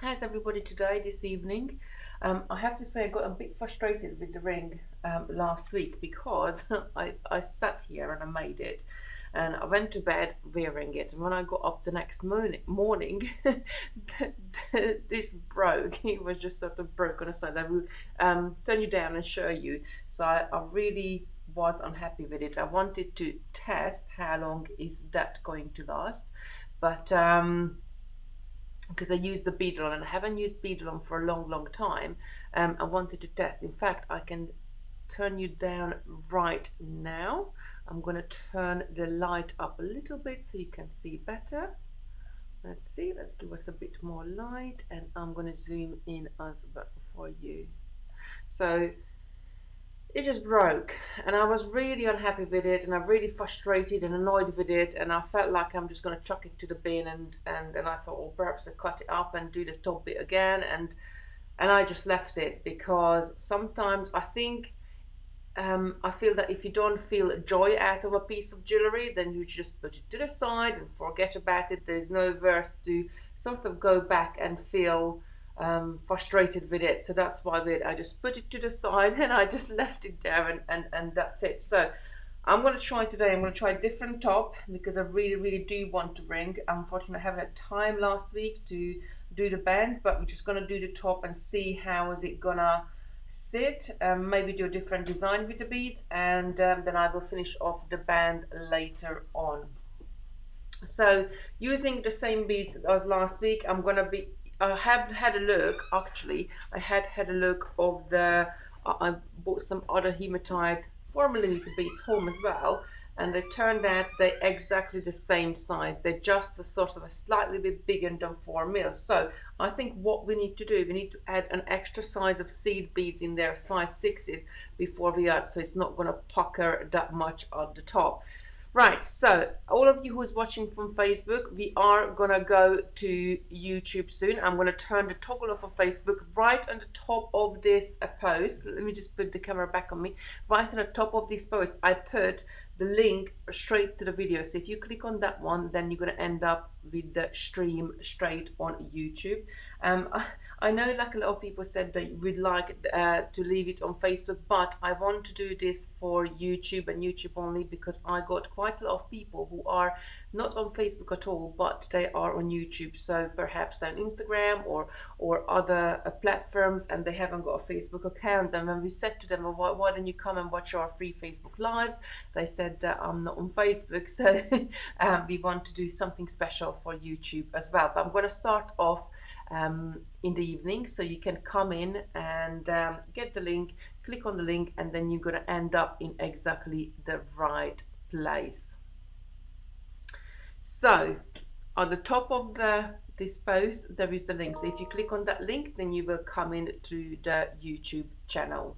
How's everybody today, this evening? I have to say I got a bit frustrated with the ring last week because I sat here and I made it and I went to bed wearing it, and when I got up the next morning this broke. It was just sort of broke on a side. I will turn you down and show you. So I really was unhappy with it. I wanted to test how long is that going to last, but because I used the Beadle and I haven't used Beadle for a long time. I wanted to test. In fact, I can turn you down right now. I'm going to turn the light up a little bit so you can see better. Let's see, let's give us a bit more light, and I'm going to zoom in as well for you. So it just broke and I was really unhappy with it, and I'm really frustrated and annoyed with it, and I felt like I'm just going to chuck it to the bin, and I thought, well, perhaps I cut it up and do the top bit again, and I just left it because sometimes I think I feel that if you don't feel joy out of a piece of jewelry, then you just put it to the side and forget about it. There's no worth to sort of go back and feel frustrated with it. So that's why I just put it to the side and I just left it there, and that's it. So I'm going to try today, I'm going to try a different top because I really do want to ring. Unfortunately, I haven't had time last week to do the band, but we're just going to do the top and see how is it gonna sit. Maybe do a different design with the beads, and then I will finish off the band later on. So using the same beads as last week, I have had a look, actually I had a look of the I bought some other hematite 4mm beads home as well, and they turned out they're exactly the same size. They're just a sort of a slightly bit bigger than 4mm. So I think what we need to do, we need to add an extra size of seed beads in there, size 6s, before we add, so it's not going to pucker that much at the top. Right, so all of you who's watching from Facebook, we are gonna go to YouTube soon. I'm gonna turn the toggle off of Facebook. Right on the top of this post, let me just put the camera back on me. Right on the top of this post, I put the link straight to the video. So if you click on that one, then you're gonna end up with the stream straight on YouTube. I know like a lot of people said that we'd like to leave it on Facebook, but I want to do this for YouTube and YouTube only because I got quite a lot of people who are not on Facebook at all, but they are on YouTube. So perhaps they're on Instagram or other platforms, and they haven't got a Facebook account. And when we said to them, well, why don't you come and watch our free Facebook lives, they said that I'm not on Facebook. So we want to do something special for YouTube as well. But I'm going to start off in the evening, so you can come in and get the link, click on the link, and then you're going to end up in exactly the right place. So on the top of this post there is the link, so if you click on that link, then you will come in through the YouTube channel.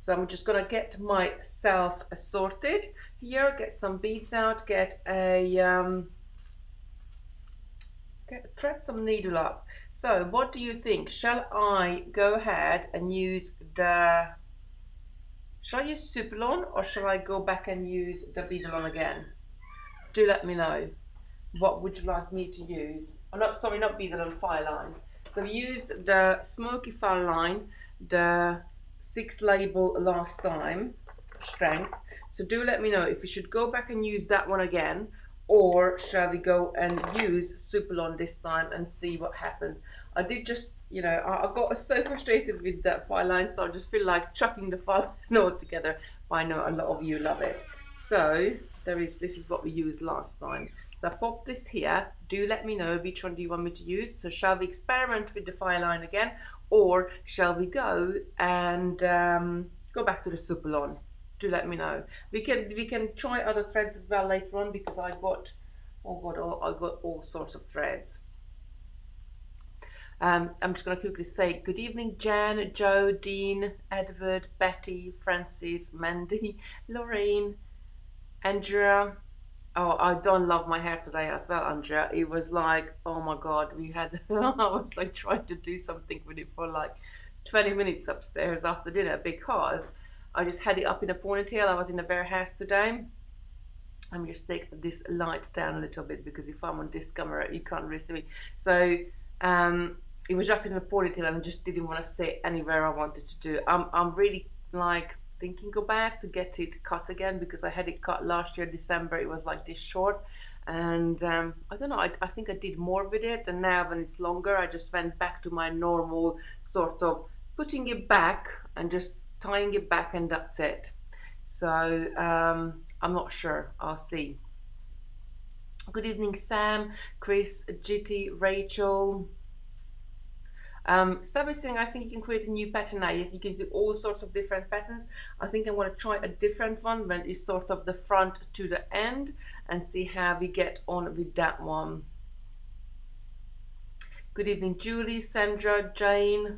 So I'm just going to get myself sorted here, get some beads out, thread some needle up. So what do you think? Shall I go ahead and use shall I use Superlon, or shall I go back and use the Beadlon again? Do let me know. What would you like me to use? Oh, not Beadlon, Fireline. So we used the Smoky Fireline, the 6 label last time, strength. So do let me know if we should go back and use that one again, or shall we go and use Superlon this time and see what happens. I did just, you know, I got so frustrated with that file line, so I just feel like chucking the file line all together, but I know a lot of you love it. So this is what we used last time. So I popped this here. Do let me know which one do you want me to use. So shall we experiment with the file line again, or shall we go and go back to the Superlon? Do let me know. We can try other threads as well later on, because I got all sorts of threads. I'm just going to quickly say good evening, Jan, Joe, Dean, Edward, Betty, Francis, Mandy, Lorraine, Andrea. Oh, I don't love my hair today as well, Andrea. It was like, oh my god, I was like trying to do something with it for like 20 minutes upstairs after dinner, because I just had it up in a ponytail. I was in a warehouse today. Let me just take this light down a little bit, because if I'm on this camera, you can't really see me. So it was up in a ponytail and I just didn't want to sit anywhere I wanted to do. I'm really like thinking go back to get it cut again, because I had it cut last year December. It was like this short, and I don't know, I think I did more with it, and now when it's longer I just went back to my normal sort of putting it back and just tying it back, and that's it. So I'm not sure, I'll see. Good evening Sam, Chris, Gitty, Rachel. Sam is saying, I think you can create a new pattern now. Yes, you can do all sorts of different patterns. I think I'm going to try a different one when it's sort of the front to the end, and see how we get on with that one. Good evening Julie, Sandra, Jane,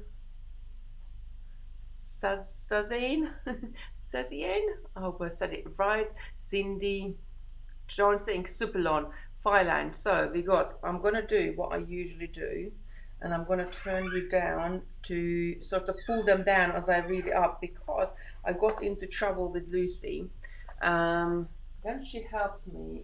Sazane, Saziane, I hope I said it right, Cindy, John saying Supalon, Fireline. So we got, I'm going to do what I usually do, and I'm going to turn you down to sort of pull them down as I read it up, because I got into trouble with Lucy when she helped me.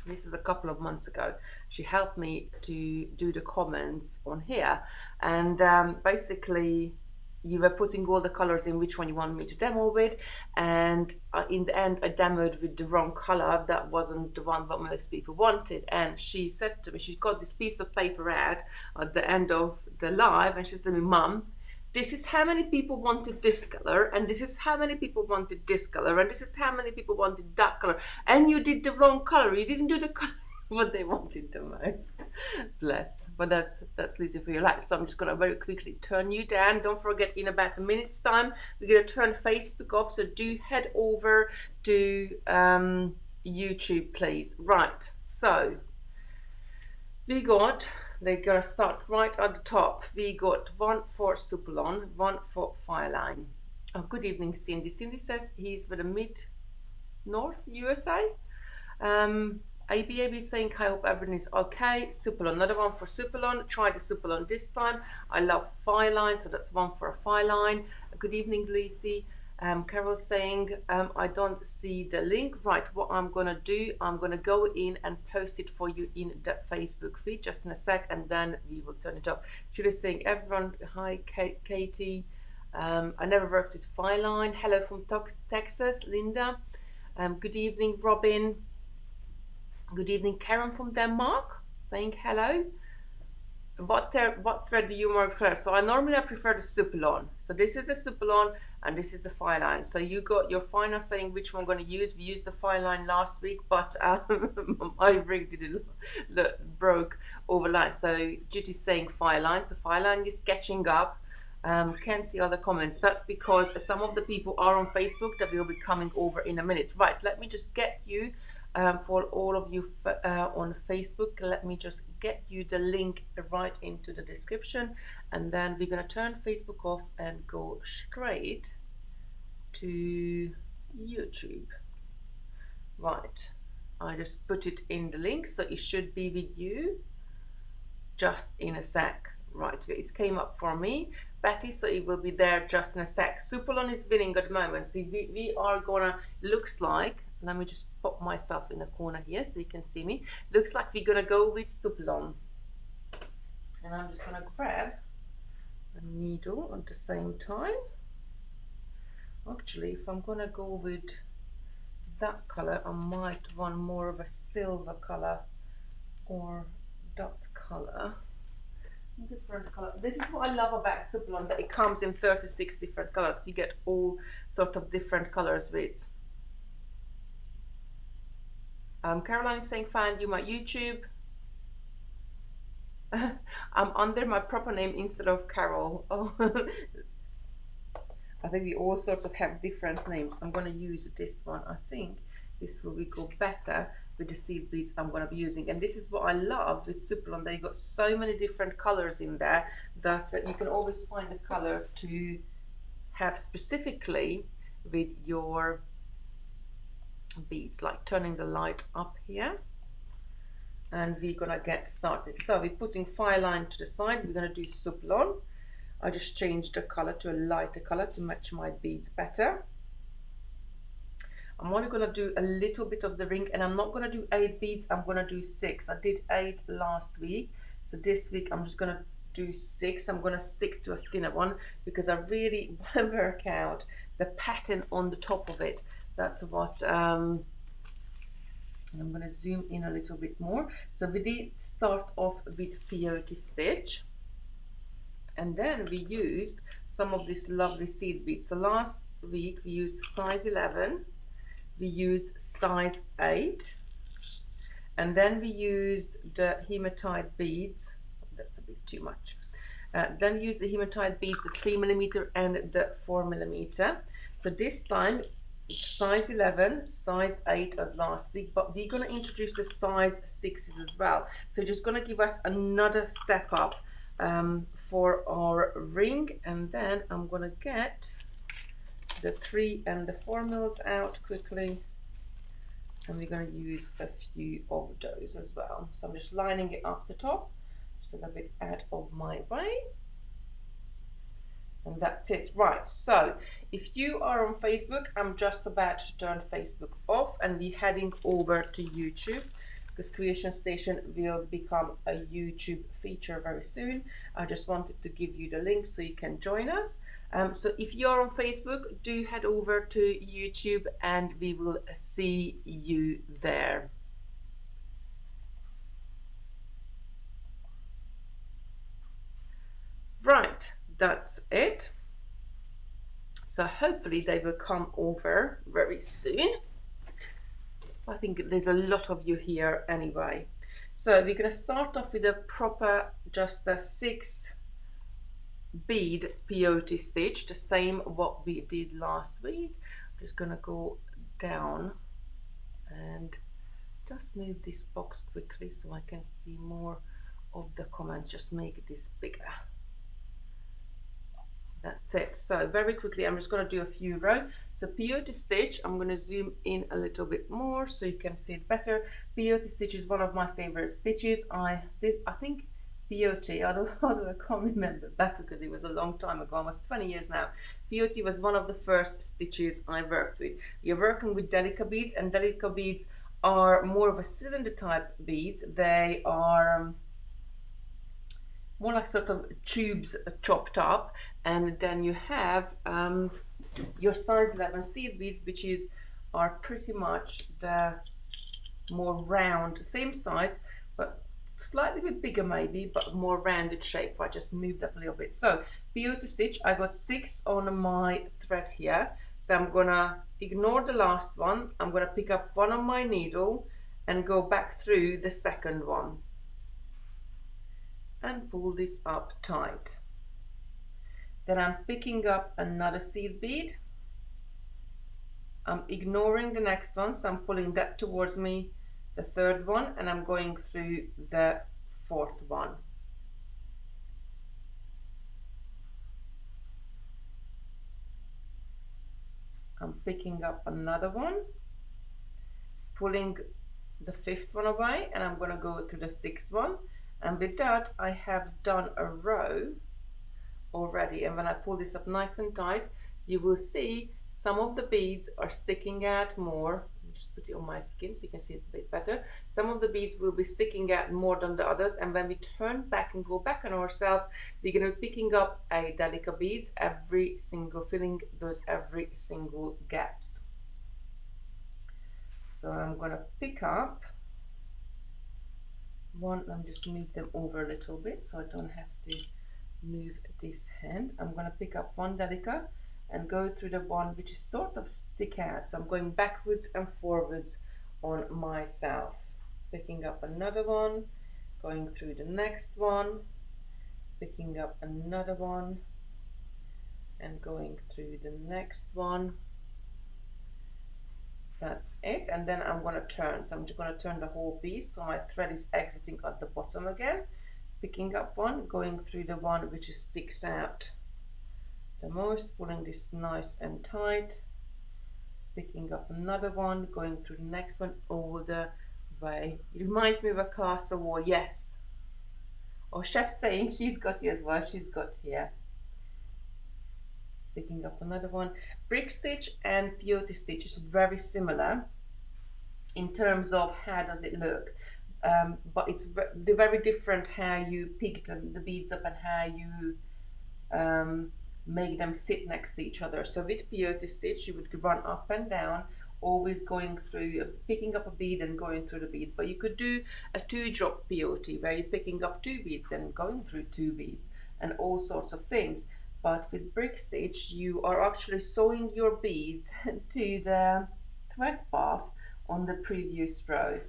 This was a couple of months ago. She helped me to do the comments on here, and basically you were putting all the colors in which one you wanted me to demo with, and in the end I demoed with the wrong color. That wasn't the one that most people wanted, and she said to me, she got this piece of paper out at the end of the live, and she said to me, Mum, this is how many people wanted this color, and this is how many people wanted this color, and this is how many people wanted that color, and you did the wrong color, you didn't do the color what they wanted the most. Bless. But that's Lizzie for your life. So I'm just going to very quickly turn you down. Don't forget, in about a minute's time we're going to turn Facebook off, so do head over to YouTube please. Right, so we got, they're going to start right at the top. We got one for Supalon, one for Fireline. Oh, good evening Cindy. Cindy says he's with the mid-north USA. ABAB saying, I hope everything is okay. Supalon, another one for Supalon. Try the Supalon this time. I love Fireline, so that's one for a Fireline. Good evening, Lacey. Carol saying, I don't see the link. Right, what I'm going to do, I'm going to go in and post it for you in the Facebook feed just in a sec, and then we will turn it off. Julie saying, everyone, hi, Katie. I never worked with Fireline. Hello from Texas, Linda. Good evening, Robin. Good evening, Karen from Denmark, saying hello. What thread do you work first? So I prefer the Supalon. So this is the Supalon, and this is the Fireline. So you got your final saying which one I'm going to use. We used the Fireline last week, but my rig did broke overline. So Judy's saying Fireline. So Fireline is sketching up. Can't see other comments. That's because some of the people are on Facebook that will be coming over in a minute. Right, let me just get you. For all of you on Facebook, let me just get you the link right into the description, and then we're going to turn Facebook off and go straight to YouTube. Right, I just put it in the link, so it should be with you just in a sec. Right, it came up for me, Betty, so it will be there just in a sec. Supalon is winning at the moment. See, we are gonna, looks like, let me just pop myself in the corner here so you can see me. Looks like we're gonna go with Supalon. And I'm just gonna grab a needle at the same time. Actually, if I'm gonna go with that color, I might want more of a silver color or that color. Different color. This is what I love about Supalon, that it comes in 36 different colors. You get all sort of different colors with. Caroline is saying, find you my YouTube. I'm under my proper name instead of Carol. Oh. I think we all sorts of have different names. I'm going to use this one. I think this will go better with the seed beads I'm going to be using. And this is what I love with Supalon. They got so many different colors in there that you can always find a color to have specifically with your beads, like turning the light up here. And we're gonna get started. So we're putting Fireline to the side. We're gonna do Supalon. I just changed the color to a lighter color to match my beads better. I'm only gonna do a little bit of the ring, and I'm not gonna do 8 beads, I'm gonna do 6. I did 8 last week, So this week I'm just gonna do 6. I'm gonna stick to a thinner one because I really want to work out the pattern on the top of it. That's what and I'm going to zoom in a little bit more. So we did start off with peyote stitch, and then we used some of this lovely seed beads. So last week we used size 11, we used size 8, and then we used the hematite beads. That's a bit too much. Then we used the hematite beads, the 3mm and the 4mm. So this time size 11, size 8 as last week, but we're going to introduce the size 6s as well. So just going to give us another step up for our ring, and then I'm going to get the 3 and the 4 mils out quickly, and we're going to use a few of those as well. So I'm just lining it up the top, just a little bit out of my way. And that's it. Right, so if you are on Facebook, I'm just about to turn Facebook off and we're heading over to YouTube, because Creation Station will become a YouTube feature very soon. I just wanted to give you the link so you can join us. So if you're on Facebook, do head over to YouTube and we will see you there. Right, that's it. So hopefully they will come over very soon. I think there's a lot of you here anyway. So we're going to start off with a proper, just a 6 bead peyote stitch, the same what we did last week. I'm just going to go down and just move this box quickly so I can see more of the comments. Just make this bigger. That's it. So very quickly, I'm just going to do a few rows. So peyote stitch, I'm going to zoom in a little bit more so you can see it better. Peyote stitch is one of my favorite stitches. I think peyote, although I can't remember back because it was a long time ago, almost 20 years now. Peyote was one of the first stitches I worked with. You're working with Delica beads, and Delica beads are more of a cylinder type beads. They are more like sort of tubes chopped up, and then you have your size 11 seed beads, which are pretty much the more round, same size but slightly bit bigger maybe, but more rounded shape. If I just move that a little bit. So peyote stitch, I got 6 on my thread here, so I'm gonna ignore the last one. I'm gonna pick up one on my needle and go back through the second one and pull this up tight. Then I'm picking up another seed bead. I'm ignoring the next one, so I'm pulling that towards me, the third one, and I'm going through the fourth one. I'm picking up another one, pulling the fifth one away, and I'm going to go through the sixth one. And with that, I have done a row already. And when I pull this up nice and tight, you will see some of the beads are sticking out more. Just put it on my skin so you can see it a bit better. Some of the beads will be sticking out more than the others, and when we turn back and go back on ourselves, we're going to be picking up a Delica beads every single, filling those every single gaps. So I'm going to pick up one. I'm just move them over a little bit so I don't have to move this hand. I'm going to pick up one Delica and go through the one which is sort of stick out. So I'm going backwards and forwards on myself. Picking up another one, going through the next one, picking up another one and going through the next one. That's it. And then I'm going to turn. So I'm just going to turn the whole piece so my thread is exiting at the bottom again. Picking up one, going through the one which sticks out the most, pulling this nice and tight, picking up another one, going through the next one all the way. It reminds me of a castle wall, yes. Or Chef saying she's got here as well, she's got here. Picking up another one. Brick stitch and peyote stitch is very similar in terms of how does it look. but they're very different how you pick the beads up and how you make them sit next to each other. So with peyote stitch, you would run up and down, always going through, picking up a bead and going through the bead. But you could do a 2-drop peyote where you're picking up 2 beads and going through 2 beads and all sorts of things. But with brick stitch, you are actually sewing your beads to the thread path on the previous row.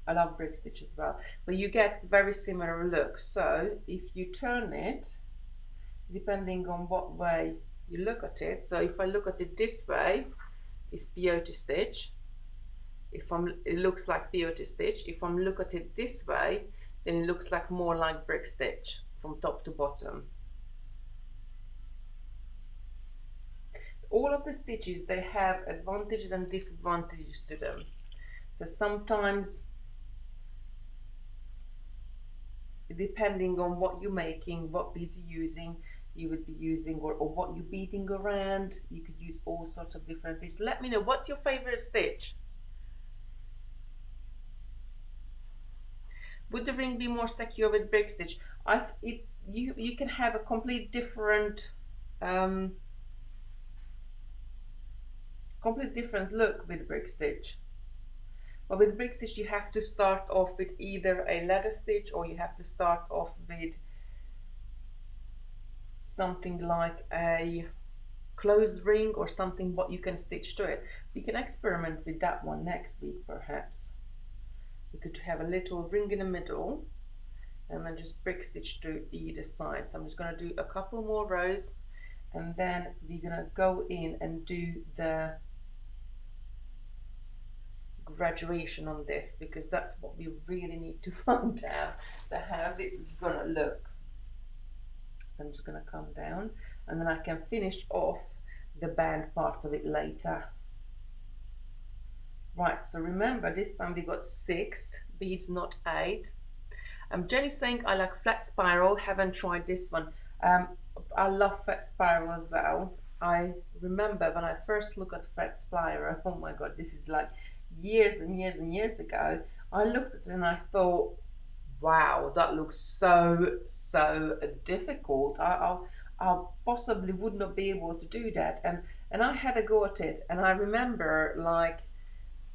I love brick stitch as well, but you get very similar look. So if you turn it, depending on what way you look at it, so if I look at it this way, it's peyote stitch. It looks like peyote stitch. If I look at it this way, then it looks like more like brick stitch from top to bottom. All of the stitches, they have advantages and disadvantages to them. So sometimes, depending on what you're making, what beads you're using, you would be using, or what you're beading around, you could use all sorts of different stitches. Let me know, what's your favorite stitch? Would the ring be more secure with brick stitch? You can have a complete different look with brick stitch. But with brick stitch, you have to start off with either a ladder stitch, or you have to start off with something like a closed ring or something what you can stitch to it. We can experiment with that one next week perhaps. We could have a little ring in the middle and then just brick stitch to either side. So I'm just going to do a couple more rows, and then we're going to go in and do the graduation on this, because that's what we really need to find out, how's it gonna look. So I'm just gonna come down, and then I can finish off the band part of it later. Right, so remember this time we got 6 beads, not 8. Jenny's saying I like flat spiral, haven't tried this one. I love flat spiral as well. I remember when I first looked at flat spiral, oh my god, this is like years and years and years ago. I looked at it and I thought, wow, that looks so difficult. I possibly would not be able to do that, and I had a go at it, and I remember, like,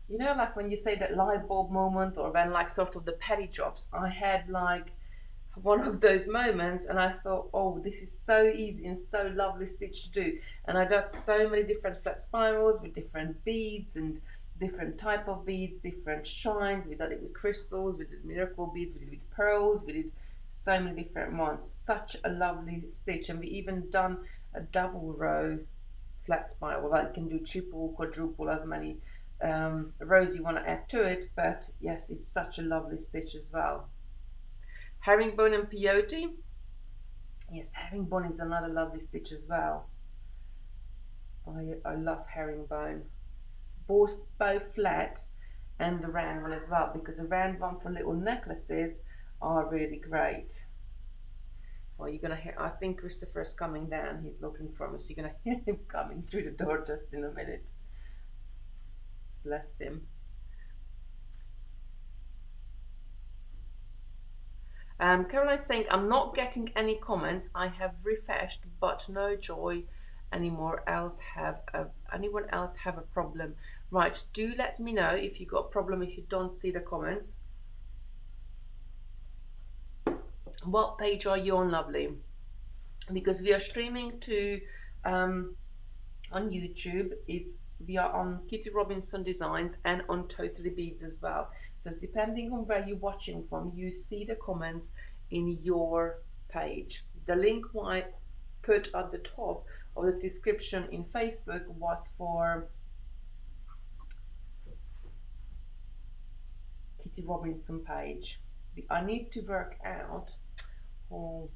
you know, like when you say that light bulb moment, or when like sort of the penny drops, I had like one of those moments, and I thought, oh, this is so easy and so lovely stitch to do. And I did so many different flat spirals with different beads and different type of beads, different shines. We did it with crystals, we did miracle beads, we did it with pearls, we did so many different ones. Such a lovely stitch. And we even done a double row flat spiral, like you can do triple, quadruple, as many rows you want to add to it. But yes, it's such a lovely stitch as well. Herringbone and peyote. Yes, herringbone is another lovely stitch as well. I love herringbone. Both flat and the round one as well, because the round one for little necklaces are really great. Well, you're gonna hear, I think Christopher's coming down, he's looking for me, so you're gonna hear him coming through the door just in a minute. Bless him. Caroline's saying, I'm not getting any comments. I have refreshed, but no joy. Anyone else have a problem? Right, do let me know if you got a problem, if you don't see the comments. What page are you on, lovely? Because we are streaming to on YouTube. We are on Kitty Robinson Designs and on Totally Beads as well. So it's depending on where you're watching from, you see the comments in your page. The link I put at the top of the description in Facebook was for Kitty Robinson page. I need to work out, oh,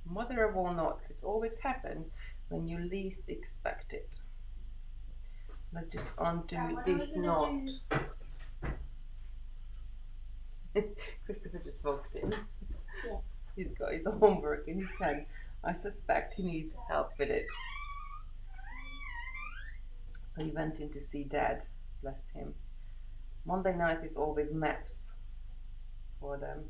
mother of all knots, it always happens when you least expect it. Let's just undo this knot. Christopher just walked in. Yeah. He's got his homework in his hand. I suspect he needs help with it. So he went in to see Dad, bless him. Monday night is always maths. for them.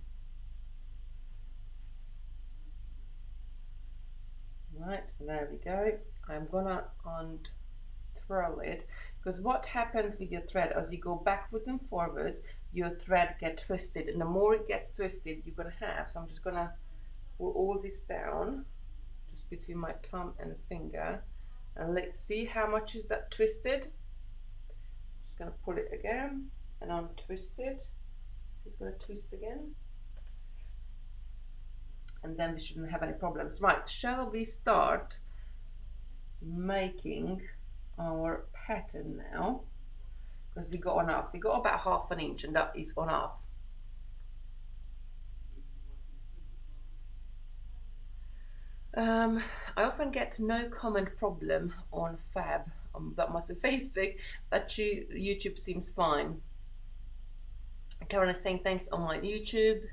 Right, there we go. I'm gonna unthrow it, because what happens with your thread as you go backwards and forwards, your thread gets twisted, and the more it gets twisted you're gonna have. So I'm just gonna pull all this down just between my thumb and finger, and let's see how much is that twisted. Just gonna pull it again and untwist it. So it's gonna twist again, and then we shouldn't have any problems. Right, shall we start making our pattern now? Because we got enough. We got about 1/2 inch, and that is enough. I often get no comment problem on Fab. That must be Facebook, but YouTube seems fine. Karen is saying thanks on my YouTube.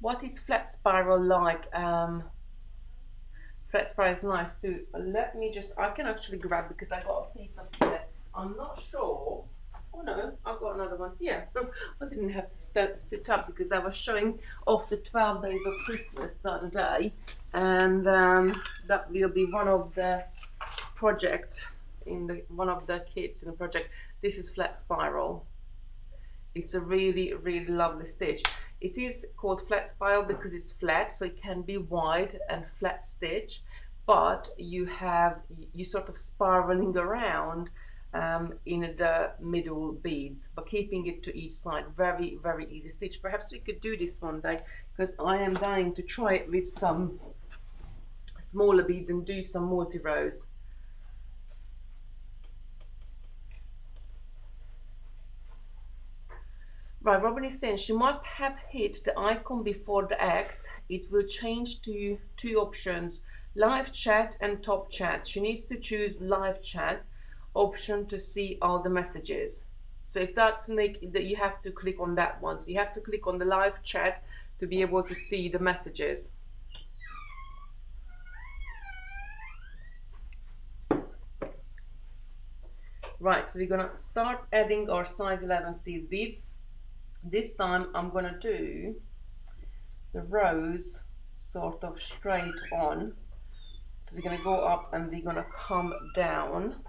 What is flat spiral like? Flat spiral is nice too. Let me just, I can actually grab, because I got a piece of it. I'm not sure. Oh no, I've got another one here. I didn't have to sit up because I was showing off the 12 days of Christmas the other day, and that will be one of the projects in one of the kits in the project. This is flat spiral. It's a really, really lovely stitch. It is called flat spiral because it's flat, so it can be wide and flat stitch, but you sort of spiraling around in the middle beads, but keeping it to each side. Very, very easy stitch. Perhaps we could do this one day, because I am dying to try it with some smaller beads and do some multi-rows. Right, Robin is saying she must have hit the icon before the X. It will change to 2 options, live chat and top chat. She needs to choose live chat option to see all the messages. So if that's that, you have to click on that one. So you have to click on the live chat to be able to see the messages. Right, so we're gonna start adding our size 11 seed beads. This time I'm gonna do the rows sort of straight on. So we're gonna go up and we're gonna come down.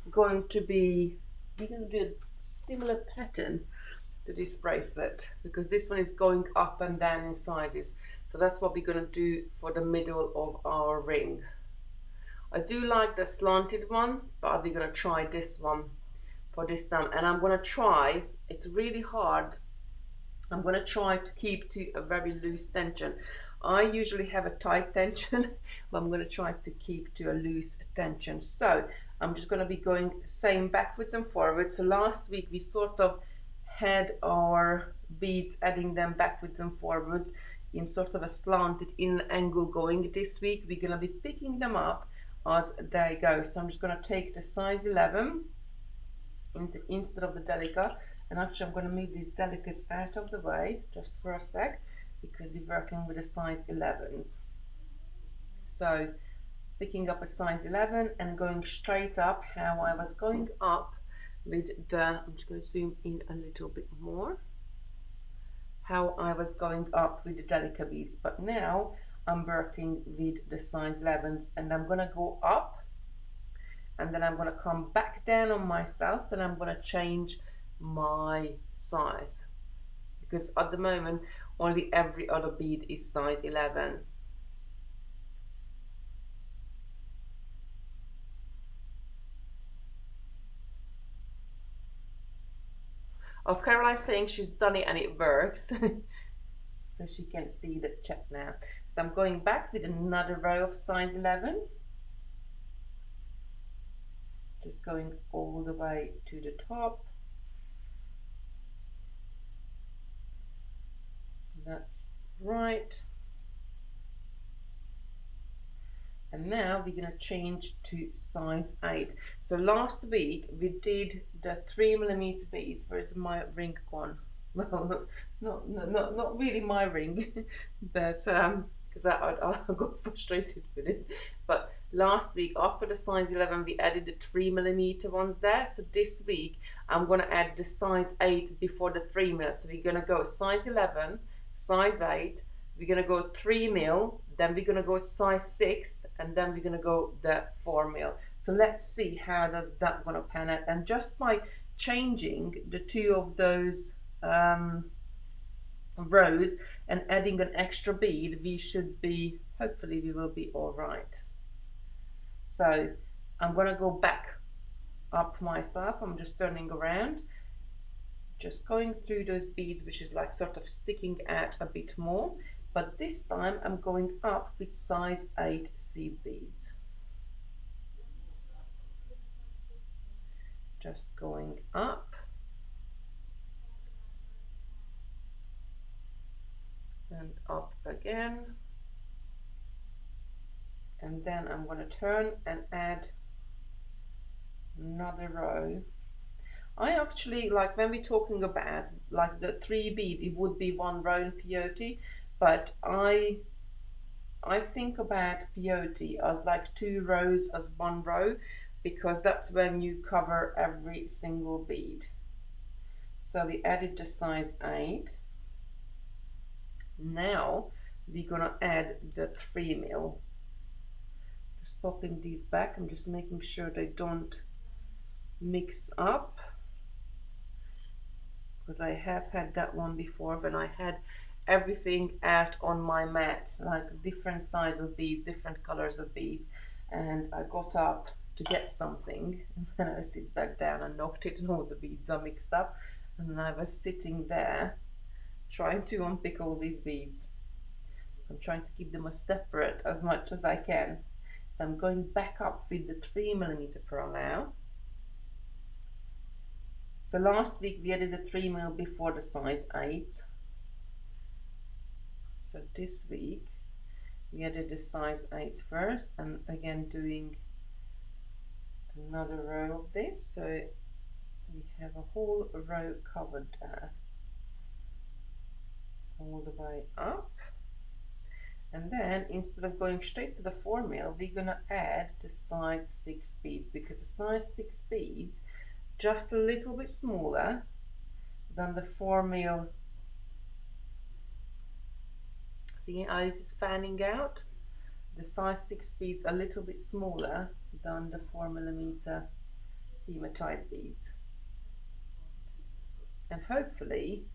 We're gonna do a similar pattern to this bracelet, because this one is going up and down in sizes. So that's what we're gonna do for the middle of our ring. I do like the slanted one, but we're gonna try this one for this time, and I'm gonna try, it's really hard, I'm gonna try to keep to a very loose tension. I usually have a tight tension, but I'm gonna try to keep to a loose tension. So I'm just gonna be going same backwards and forwards. So last week we sort of had our beads, adding them backwards and forwards in sort of a slanted in angle going. This week we're gonna be picking them up as they go. So I'm just gonna take the size 11 instead of the Delica, and actually I'm going to move these Delicas out of the way just for a sec, because we're working with the size 11s. So picking up a size 11 and going straight up how I was going up with the, I'm just going to zoom in a little bit more, how I was going up with the Delica beads, but now I'm working with the size 11s, and I'm going to go up, and then I'm going to come back down on myself, and I'm going to change my size, because at the moment only every other bead is size 11. Oh, Caroline's saying she's done it and it works. So she can see the chat now. So I'm going back with another row of size 11. Just going all the way to the top. That's right. And now we're going to change to size 8. So last week we did the 3mm beads. Where's my ring gone? Well, not really my ring, but because I got frustrated with it. But last week after the size 11 we added the 3mm ones there, so this week I'm gonna add the size 8 before the 3mm. So we're gonna go size 11, size 8, we're gonna go 3mm, then we're gonna go size 6, and then we're gonna go the 4mm. So let's see how does that gonna pan out. And just by changing the two of those rows and adding an extra bead, we should be, hopefully we will be all right. So I'm gonna go back up myself. I'm just turning around, just going through those beads, which is like sort of sticking out a bit more, but this time I'm going up with size 8 seed beads. Just going up and up again, and then I'm going to turn and add another row. I actually like, when we're talking about like the 3 bead, it would be 1 row in peyote, but I think about peyote as like 2 rows as 1 row, because that's when you cover every single bead. So we added the size 8. Now we're gonna add the 3mm. Just popping these back. I'm just making sure they don't mix up, because I have had that one before when I had everything out on my mat, like different size of beads, different colors of beads, and I got up to get something and then I sit back down and knocked it and all the beads are mixed up, and then I was sitting there trying to unpick all these beads. I'm trying to keep them as separate as much as I can. So I'm going back up with the 3mm pearl now. So last week we added the 3mm before the size 8. So this week we added the size 8 first, and again doing another row of this. So we have a whole row covered there, all the way up. And then instead of going straight to the 4mm, we're gonna add the size 6 beads, because the size 6 beads just a little bit smaller than the 4mm. See how this is fanning out? The size 6 beads a little bit smaller than the 4mm hematite beads, and hopefully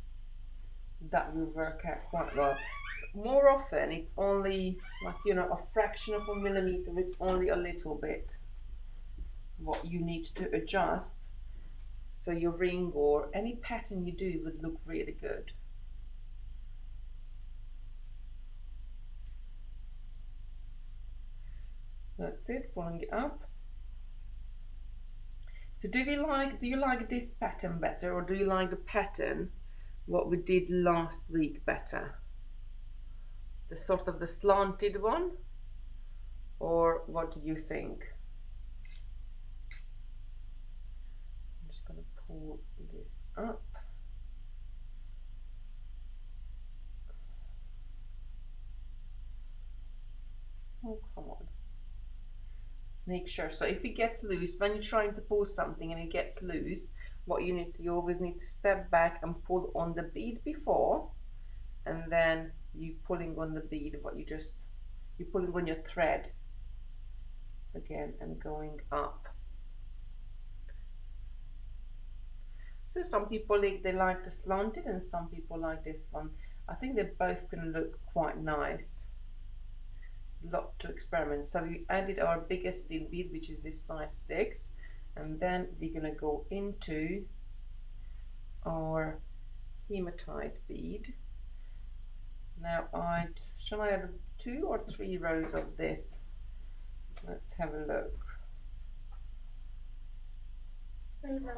that will work out quite well. So more often it's only like, you know, a fraction of a millimeter, it's only a little bit what you need to adjust, so your ring or any pattern you do would look really good. That's it, pulling it up. So do you like this pattern better, or do you like the pattern what we did last week better? The sort of the slanted one, or what do you think? I'm just going to pull this up. Oh, come on. Make sure, so if it gets loose, when you're trying to pull something and it gets loose, what you always need to step back and pull on the bead before, and then you pulling on the bead of what you're pulling on your thread again and going up. So some people they like the slanted, and some people like this one. I think they're both going to look quite nice. Lot to experiment. So we added our biggest seed bead, which is this size 6, and then we're going to go into our hematite bead. Now shall I add 2 or 3 rows of this? Let's have a look. Hello.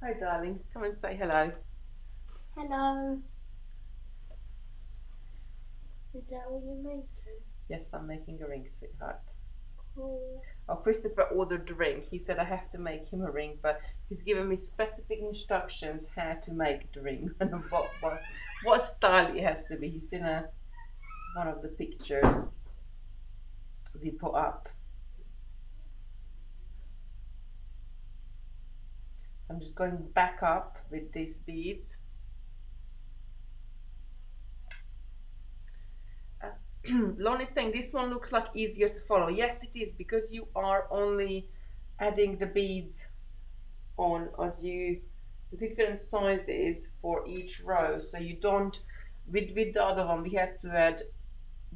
Hi darling, come and say hello. Hello. Is that what you're making? Yes, I'm making a ring, sweetheart. Cool. Oh, Christopher ordered the ring. He said I have to make him a ring, but he's given me specific instructions how to make the ring and what style it has to be. He's in one of the pictures we put up. I'm just going back up with these beads. Lon is saying this one looks like easier to follow. Yes, it is, because you are only adding the beads on as you different sizes for each row. So you don't, with the other one we had to add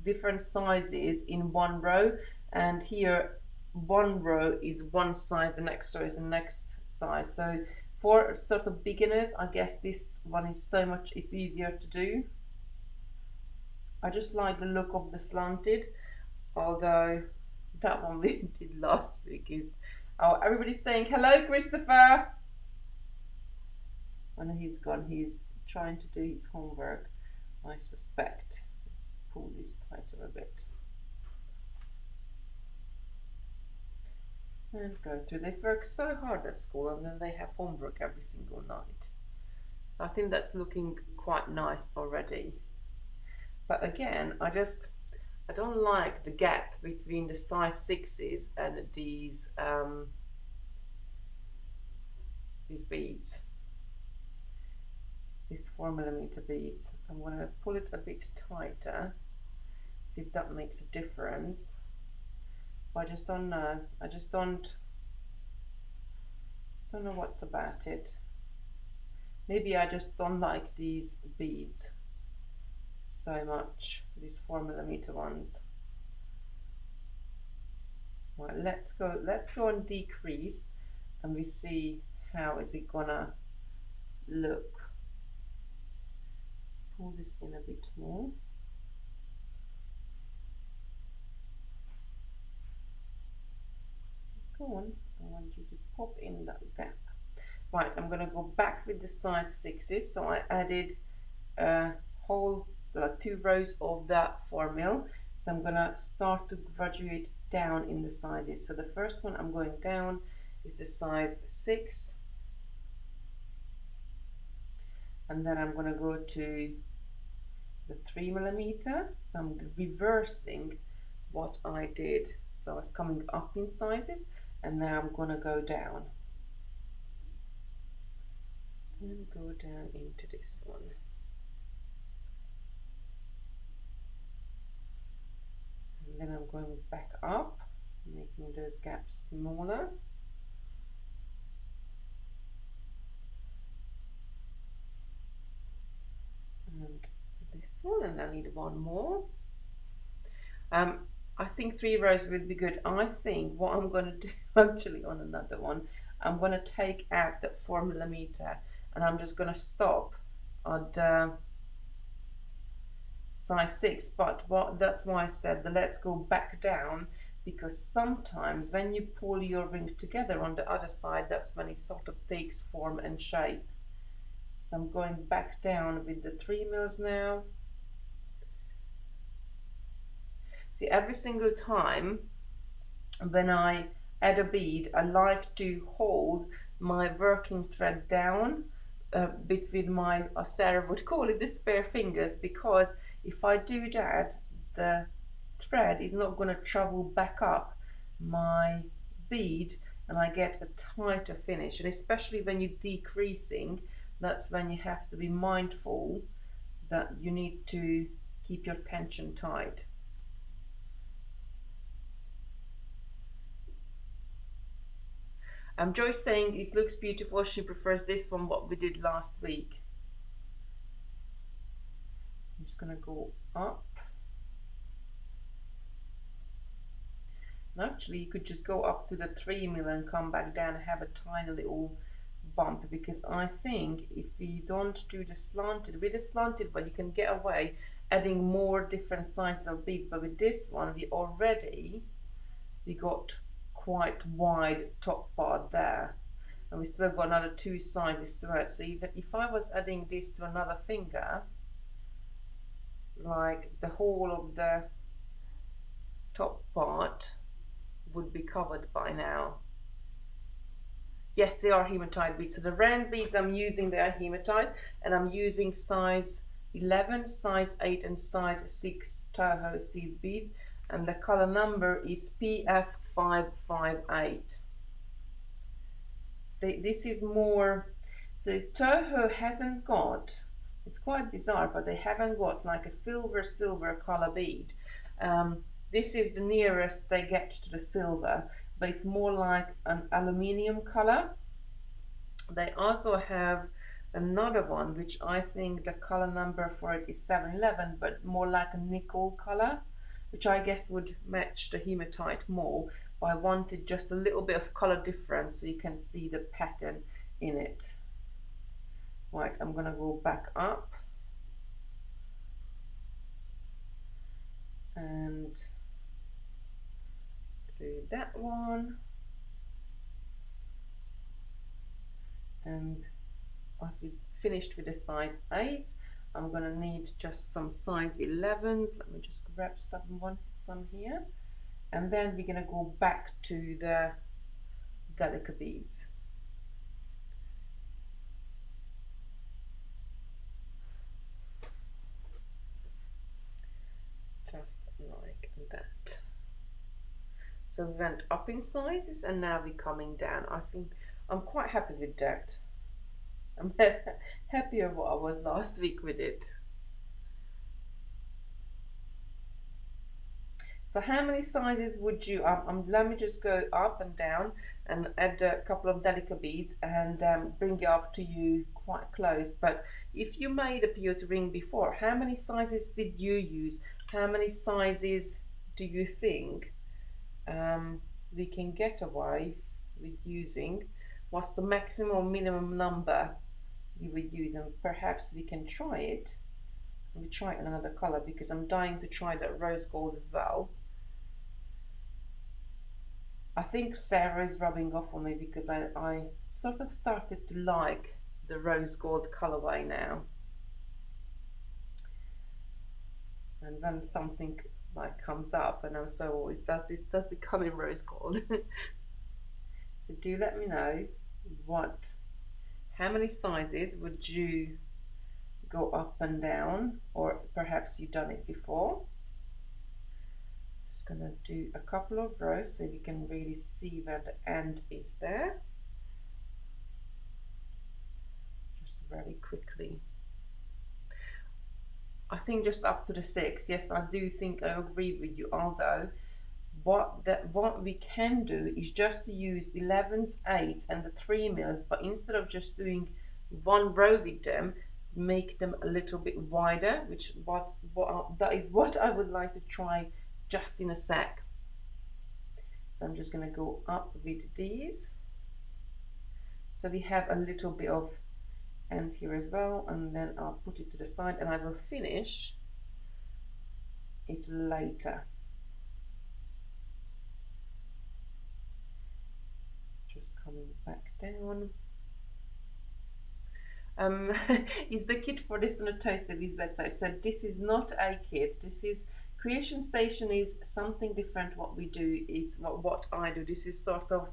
different sizes in one row, and here one row is one size, the next row is the next size. So for sort of beginners, I guess this one is it's easier to do. I just like the look of the slanted, although that one we did last week is, oh, everybody's saying hello, Christopher. I know he's gone, he's trying to do his homework, I suspect. Let's pull this tighter a bit. And go through. They work so hard at school, and then they have homework every single night. I think that's looking quite nice already. But again, I don't like the gap between the size 6s and these beads, these 4mm beads. I'm going to pull it a bit tighter, see if that makes a difference. But I just don't know. I just don't know what's about it. Maybe I just don't like these beads so much, these 4mm ones. Right, let's go and decrease, and we see how is it gonna look. Pull this in a bit more. Go on, I want you to pop in that gap. Right, I'm gonna go back with the size 6s. So I added a whole 2 rows of that 4mm. So I'm gonna start to graduate down in the sizes. So the first one I'm going down is the size 6, and then I'm gonna go to the 3mm. So I'm reversing what I did. So I was coming up in sizes, and now I'm gonna go down and go down into this one. And then I'm going back up, making those gaps smaller. And this one, and I need one more. I think 3 rows would be good. I think what I'm going to do actually on another one, I'm going to take out that 4mm, and I'm just going to stop at size 6. But that's why I said let's go back down, because sometimes when you pull your ring together on the other side, that's when it sort of takes form and shape. So I'm going back down with the 3mm now. See, every single time when I add a bead, I like to hold my working thread down between my, as Sarah would call it, the spare fingers, because if I do that, the thread is not going to travel back up my bead, and I get a tighter finish. And especially when you're decreasing, that's when you have to be mindful that you need to keep your tension tight. Joyce saying it looks beautiful. She prefers this one what we did last week. I'm just gonna go up. And actually you could just go up to the 3mm and come back down and have a tiny little bump, because I think if you don't do the slanted, with the slanted one you can get away adding more different sizes of beads, but with this one we got quite wide top part there, and we still got another 2 sizes to add. So even if I was adding this to another finger, like the whole of the top part would be covered by now. Yes, they are hematite beads. So the round beads I'm using, they are hematite, and I'm using size 11, size 8 and size 6 Toho seed beads, and the color number is PF558. this is more, so Toho hasn't got, it's quite bizarre, but they haven't got like a silver color bead. This is the nearest they get to the silver, but it's more like an aluminium color. They also have another one, which I think the color number for it is 711, but more like a nickel color, which I guess would match the hematite more. But I wanted just a little bit of color difference so you can see the pattern in it. Right, I'm gonna go back up and do that one. And as we finished with the size 8, I'm gonna need just some size 11s. Let me just grab some here. And then we're gonna go back to the Delica beads. Just like that. So we went up in sizes and now we're coming down. I think I'm quite happy with that. I'm happier what I was last week with it. So how many sizes would you, let me just go up and down and add a couple of Delica beads and bring it up to you quite close. But if you made a peyote ring before, how many sizes did you use? How many sizes do you think we can get away with using? What's the maximum or minimum number you would use? And perhaps we can try it. Let me try it in another color because I'm dying to try that rose gold as well. I think Sarah is rubbing off on me because I sort of started to like the rose gold colorway now. And then something like comes up and I'm so always, does it come in rose gold? So do let me know how many sizes would you go up and down, or perhaps you've done it before. Just gonna do a couple of rows so we can really see where the end is there. Just very quickly. I think just up to the 6. Yes, I do think I agree with you, although what we can do is just to use 11s, 8s and the 3 mils, but instead of just doing one row with them, make them a little bit wider, that is what I would like to try just in a sec. So I'm just going to go up with these. So we have a little bit of end here as well, and then I'll put it to the side and I will finish it later. Just coming back down. Is the kit for this on a toaster with website? So this is not a kit. This is Creation Station is something different. What we do is what I do. This is sort of,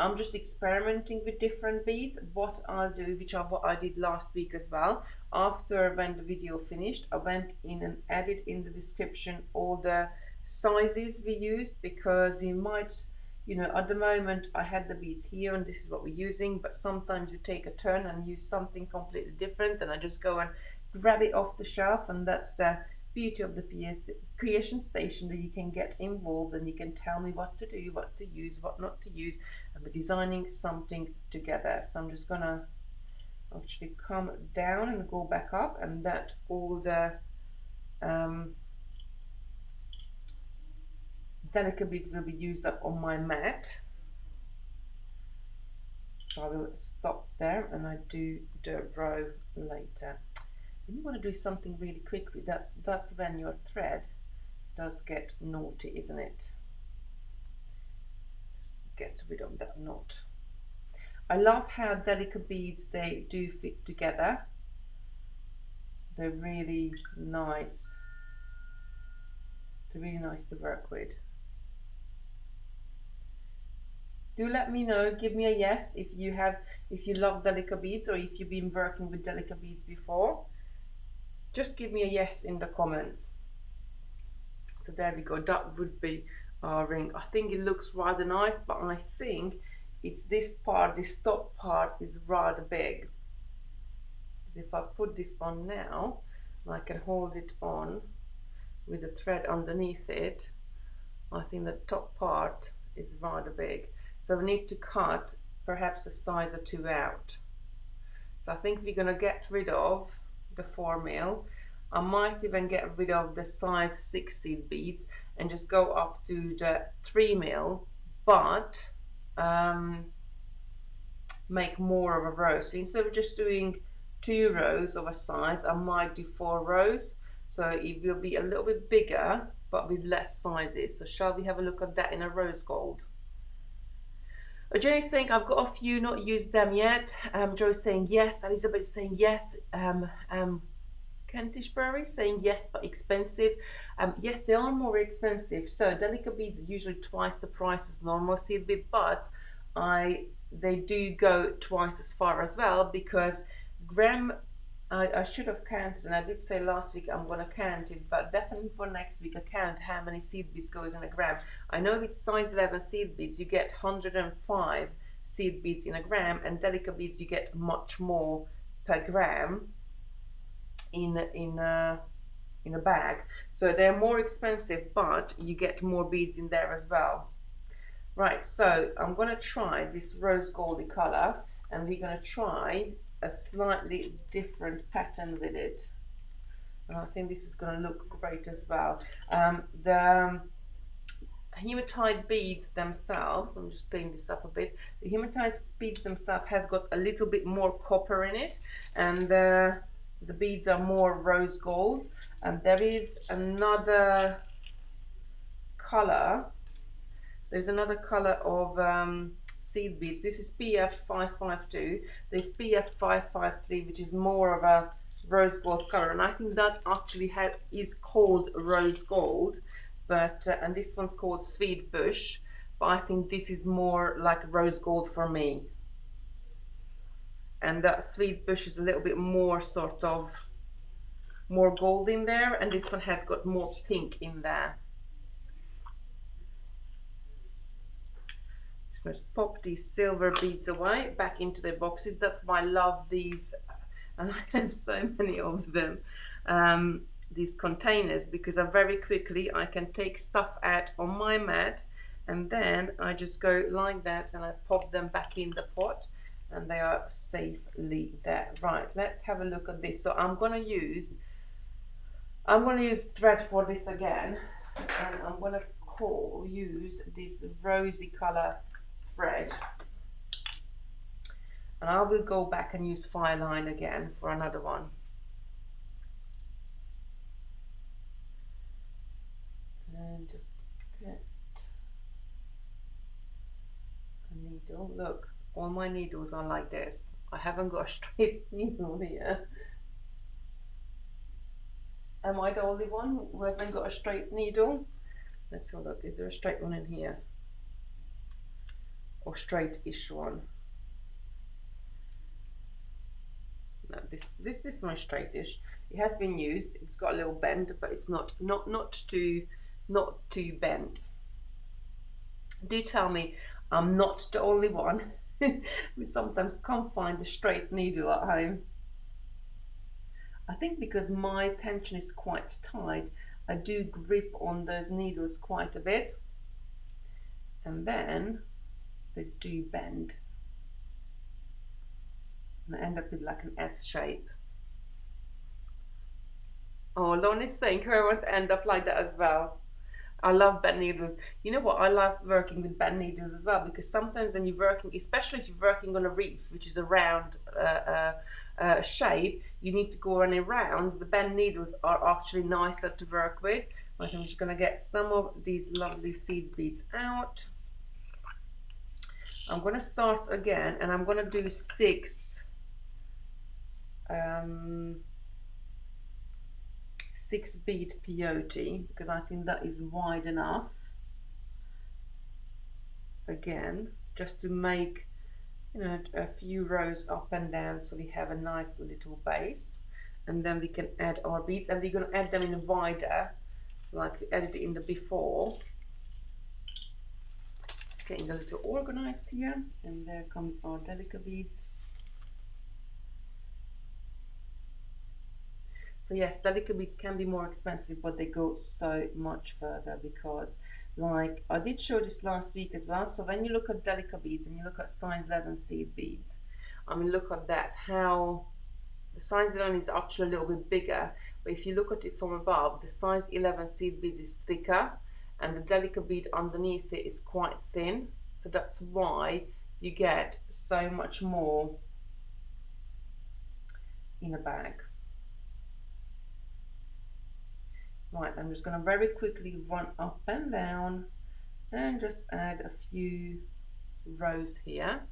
I'm just experimenting with different beads. What I'll do, what I did last week as well. After when the video finished, I went in and added in the description all the sizes we used, because we might, you know, at the moment I had the beads here and this is what we're using, but sometimes you take a turn and use something completely different, and I just go and grab it off the shelf. And that's the beauty of the Creation Station, that you can get involved and you can tell me what to do, what to use, what not to use, and we're designing something together. So I'm just gonna actually come down and go back up, and that all the Delica beads will be used up on my mat. So I will stop there and I do the row later. When you want to do something really quickly, that's when your thread does get naughty, isn't it? Just get rid of that knot. I love how Delica beads, they do fit together. They're really nice. They're really nice to work with. Do let me know, give me a yes if you love Delica beads, or if you've been working with Delica beads before. Just give me a yes in the comments. So there we go, that would be our ring. I think it looks rather nice, but I think it's this part, this top part is rather big. If I put this on now, I can hold it on with a thread underneath it. I think the top part is rather big, so we need to cut perhaps a size or two out. So I think we're going to get rid of the 4mm. I might even get rid of the size 6 seed beads and just go up to the 3mm, but make more of a row. So instead of just doing 2 rows of a size, I might do 4 rows, so it will be a little bit bigger but with less sizes. So shall we have a look at that in a rose gold? Jenny's saying I've got a few, not used them yet. Joe's saying yes. Elizabeth is saying yes. Kentish Berry saying yes, but expensive. Yes, they are more expensive. So delicate beads is usually twice the price as normal seed bead, but they do go twice as far as well, because gram, I should have counted, and I did say last week I'm going to count it, but definitely for next week I count how many seed beads goes in a gram. I know with size 11 seed beads you get 105 seed beads in a gram, and delicate beads you get much more per gram in a bag. So they're more expensive, but you get more beads in there as well. Right, so I'm going to try this rose goldy color, and we're going to try a slightly different pattern with it. And I think this is going to look great as well. The hematite beads themselves, I'm just playing this up a bit, the hematite beads themselves has got a little bit more copper in it, and the beads are more rose gold. And there is another color, there's another color of seed beads. This is PF552. There's PF553, which is more of a rose gold color, and I think that actually is called rose gold, but and this one's called Sweet Bush, but I think this is more like rose gold for me. And that Sweet Bush is a little bit more sort of more gold in there, and this one has got more pink in there. Just pop these silver beads away back into their boxes. That's why I love these, and I have so many of them, these containers, because very quickly I can take stuff out on my mat, and then I just go like that and I pop them back in the pot, and they are safely there. Right, let's have a look at this. So I'm gonna use thread for this again, and I'm gonna use this rosy color thread, and I will go back and use fire line again for another one. And just get a needle. Look, all my needles are like this. I haven't got a straight needle here. Am I the only one who hasn't got a straight needle? Let's have a look. Is there a straight one in here? Or straight-ish one? No, this one is straightish. It has been used. It's got a little bend, but it's not too bent. Do tell me I'm not the only one who sometimes can't find a straight needle at home. I think because my tension is quite tight, I do grip on those needles quite a bit, and then they do bend, and I end up with like an S shape. Oh, Lorna's saying her ones end up like that as well. I love bent needles. You know what? I love working with bent needles as well, because sometimes when you're working, especially if you're working on a reef, which is a round shape, you need to go on in rounds. The bent needles are actually nicer to work with. But I'm just going to get some of these lovely seed beads out. I'm going to start again, and I'm going to do 6 bead peyote, because I think that is wide enough. Again, just to make, you know, a few rows up and down, so we have a nice little base, and then we can add our beads, and we're going to add them in wider, like we added it in the before. getting a little organized here, and there comes our Delica beads. So yes, Delica beads can be more expensive, but they go so much further because, like I did show this last week as well, so when you look at Delica beads and you look at size 11 seed beads, I mean, look at that, how the size 11 is actually a little bit bigger, but if you look at it from above, the size 11 seed beads is thicker and the Delica bead underneath it is quite thin, so that's why you get so much more in a bag. Right, I'm just going to very quickly run up and down and just add a few rows here.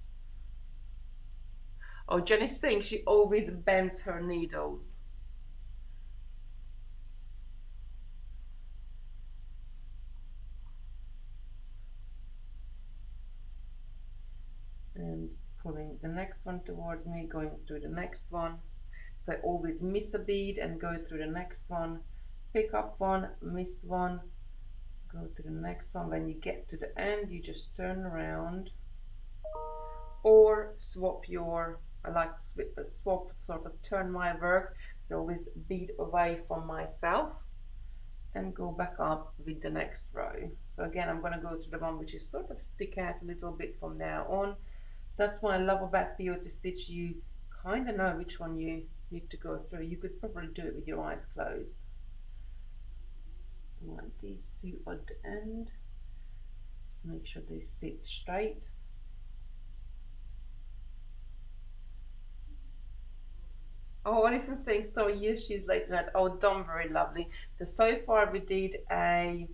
Oh, Jenny's saying she always bends her needles. And pulling the next one towards me, going through the next one. So I always miss a bead and go through the next one, pick up one, miss one, go through the next one. When you get to the end, you just turn around or swap your, I like to swap, sort of turn my work, so always bead away from myself and go back up with the next row. So again, I'm going to go to the one which is sort of stick out a little bit from now on. That's what I love about peyote stitch, you kind of know which one you need to go through. You could probably do it with your eyes closed. Like these two at the end, just make sure they sit straight. Oh, Alison's saying, sorry, yes, she's late tonight. Oh, done, very lovely. So far we did a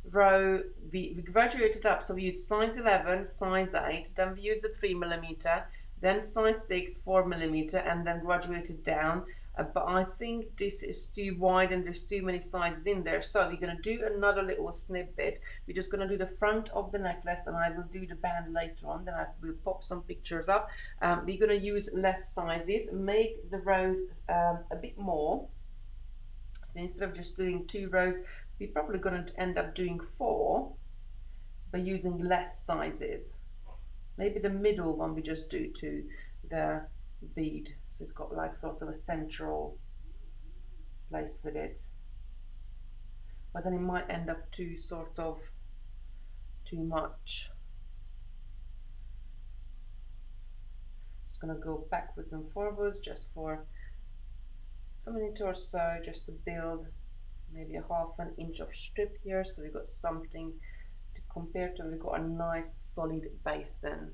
row, we graduated up, so we used size 11, size 8, then we used the 3mm, then size 6, 4mm, and then graduated down. But I think this is too wide and there's too many sizes in there, so we're going to do another little snippet. We're just going to do the front of the necklace and I will do the band later on, then I will pop some pictures up. We're going to use less sizes, make the rows a bit more. So instead of just doing 2 rows, we're probably going to end up doing 4 by using less sizes. Maybe the middle one we just do to the bead, so it's got like sort of a central place with it, but then it might end up too much. Just gonna go backwards and forwards just for a minute or so, just to build maybe a ½ an inch of strip here, so we've got something to compare to. We've got a nice solid base then.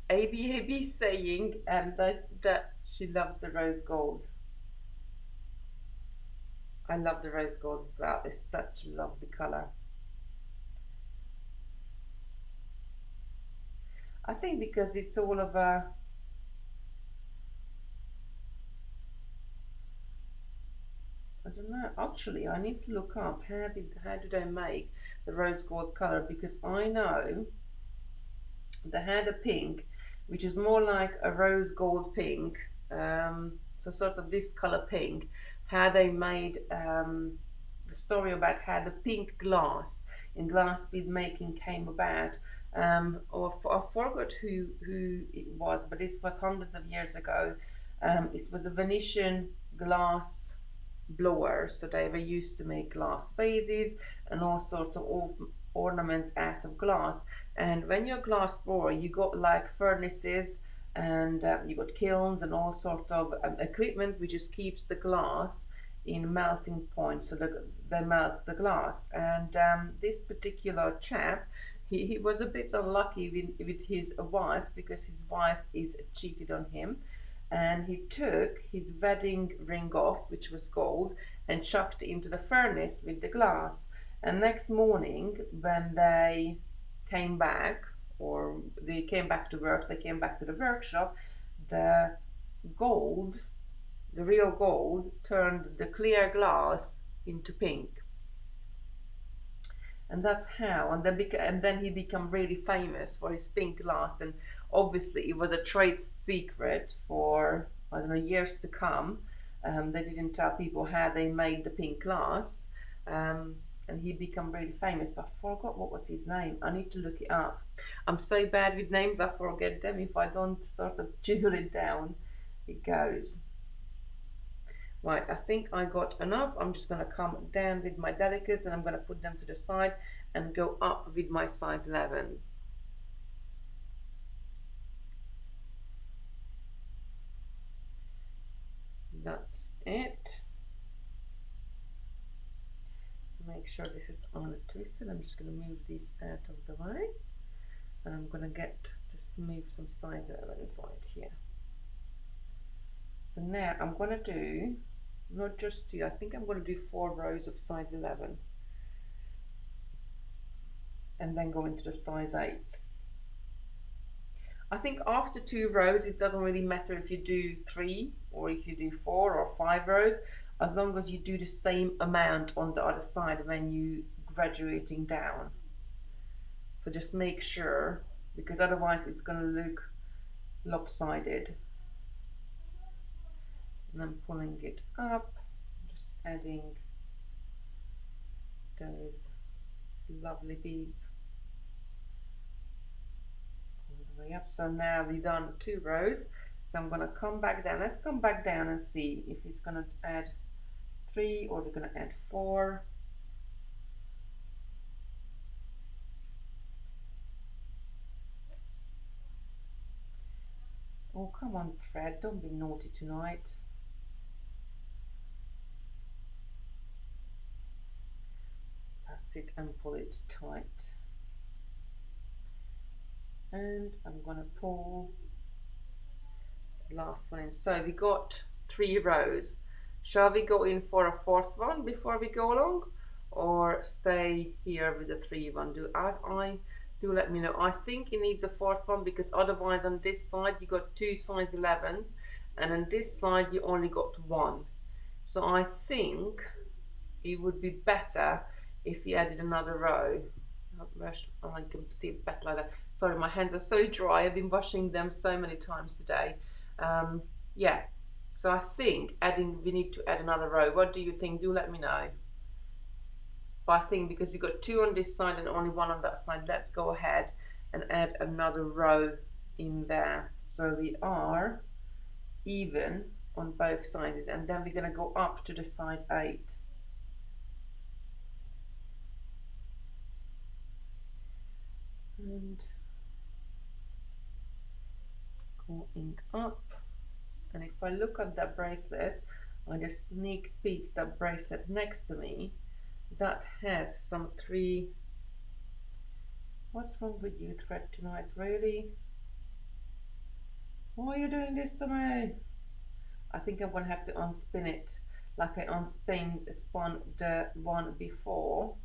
AB saying that she loves the rose gold. I love the rose gold as well. It's such a lovely colour. I think because it's all of a, I don't know, actually I need to look up how do they make the rose gold colour, because I know they had a pink which is more like a rose gold pink, so sort of this colour pink, how they made the story about how the pink glass in glass bead making came about. I forgot who it was, but this was hundreds of years ago. It was a Venetian glass blower, so they were used to make glass vases and all sorts of ornaments out of glass. And when you're a glass blower, you got like furnaces and you got kilns and all sort of equipment which just keeps the glass in melting point, so they melt the glass. And this particular chap, he was a bit unlucky with his wife, because his wife is cheated on him, and he took his wedding ring off, which was gold, and chucked it into the furnace with the glass. And next morning when they came back, or they came back to work, they came back to the workshop, the gold, the real gold, turned the clear glass into pink. And that's how, and then he became really famous for his pink glass, and obviously it was a trade secret for, I don't know, years to come. They didn't tell people how they made the pink glass, and and he become really famous, but I forgot what was his name. I need to look it up. I'm so bad with names, I forget them. If I don't sort of chisel it down, it goes. Right, I think I got enough. I'm just going to come down with my delicates, then I'm going to put them to the side and go up with my size 11. That's it. So make sure this is untwisted. I'm just going to move this out of the way, and I'm going to just move some size 11s right here. So now I'm going to do not just 2, I think I'm going to do 4 rows of size 11 and then go into the size 8. I think after 2 rows it doesn't really matter if you do 3 or if you do 4 or 5 rows, as long as you do the same amount on the other side when you graduating down. So just make sure, because otherwise it's going to look lopsided. And I'm pulling it up, just adding those lovely beads all the way up. So now we've done 2 rows, so I'm going to come back down. Let's come back down and see if it's going to add 3 or we're going to add 4. Oh, come on, thread, don't be naughty tonight. That's it, and pull it tight. And I'm going to pull the last one in. So we got 3 rows. Shall we go in for a 4th one before we go along, or stay here with the 3 one? Do let me know. I think it needs a 4th one, because otherwise on this side you got 2 size 11s and on this side you only got 1. So I think it would be better if you added another row. I can see it better like that. Sorry, my hands are so dry. I've been washing them so many times today. Yeah, so I think we need to add another row. What do you think? Do let me know. But I think because we've got 2 on this side and only 1 on that side, let's go ahead and add another row in there. So we are even on both sizes, and then we're going to go up to the size 8. And going up, and if I look at that bracelet, I just sneak peek that bracelet next to me, that has some 3. What's wrong with you, thread, tonight? Really? Why are you doing this to me? I think I'm gonna have to unspin it like I spun the one before,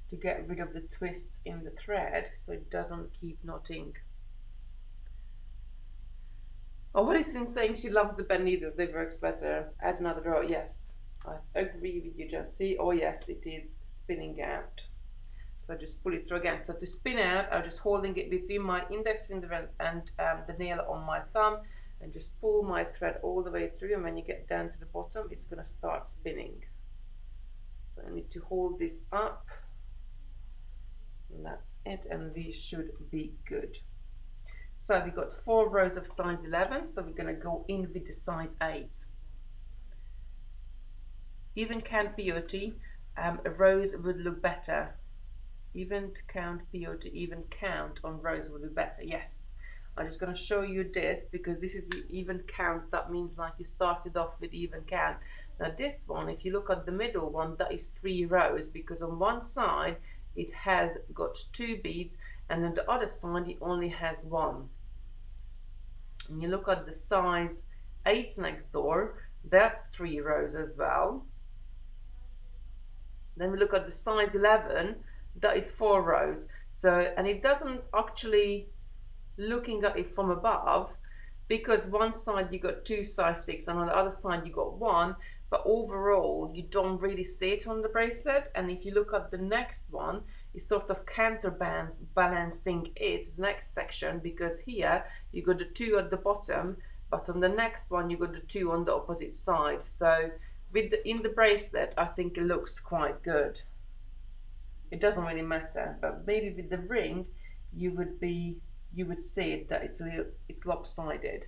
to get rid of the twists in the thread so it doesn't keep knotting. Oh, what is Sin saying? She loves the bend needles, they works better. Add another row. Yes, I agree with you, Jessie. Oh yes, it is spinning out. So I just pull it through again. So to spin out, I'm just holding it between my index finger and the nail on my thumb, and just pull my thread all the way through, and when you get down to the bottom, it's going to start spinning. So I need to hold this up. And that's it, and we should be good. So we got 4 rows of size 11, so we're going to go in with the size 8. Even count peyote, rows would look better. Even count peyote, even count on rows would be better. Yes, I'm just going to show you this, because this is the even count. That means like you started off with even count. Now this one, if you look at the middle one, that is 3 rows, because on one side it has got 2 beads, and on the other side it only has 1. And you look at the size 8 next door, that's 3 rows as well. Then we look at the size 11, that is 4 rows. So, and it doesn't actually, looking at it from above, because one side you got 2 size 6 and on the other side you got 1, but overall you don't really see it on the bracelet. And if you look at the next one, it's sort of balancing it, the next section, because here you got the 2 at the bottom, but on the next one you got the 2 on the opposite side. So with in the bracelet, I think it looks quite good. it doesn't really matter, but maybe with the ring you would see it that it's lopsided.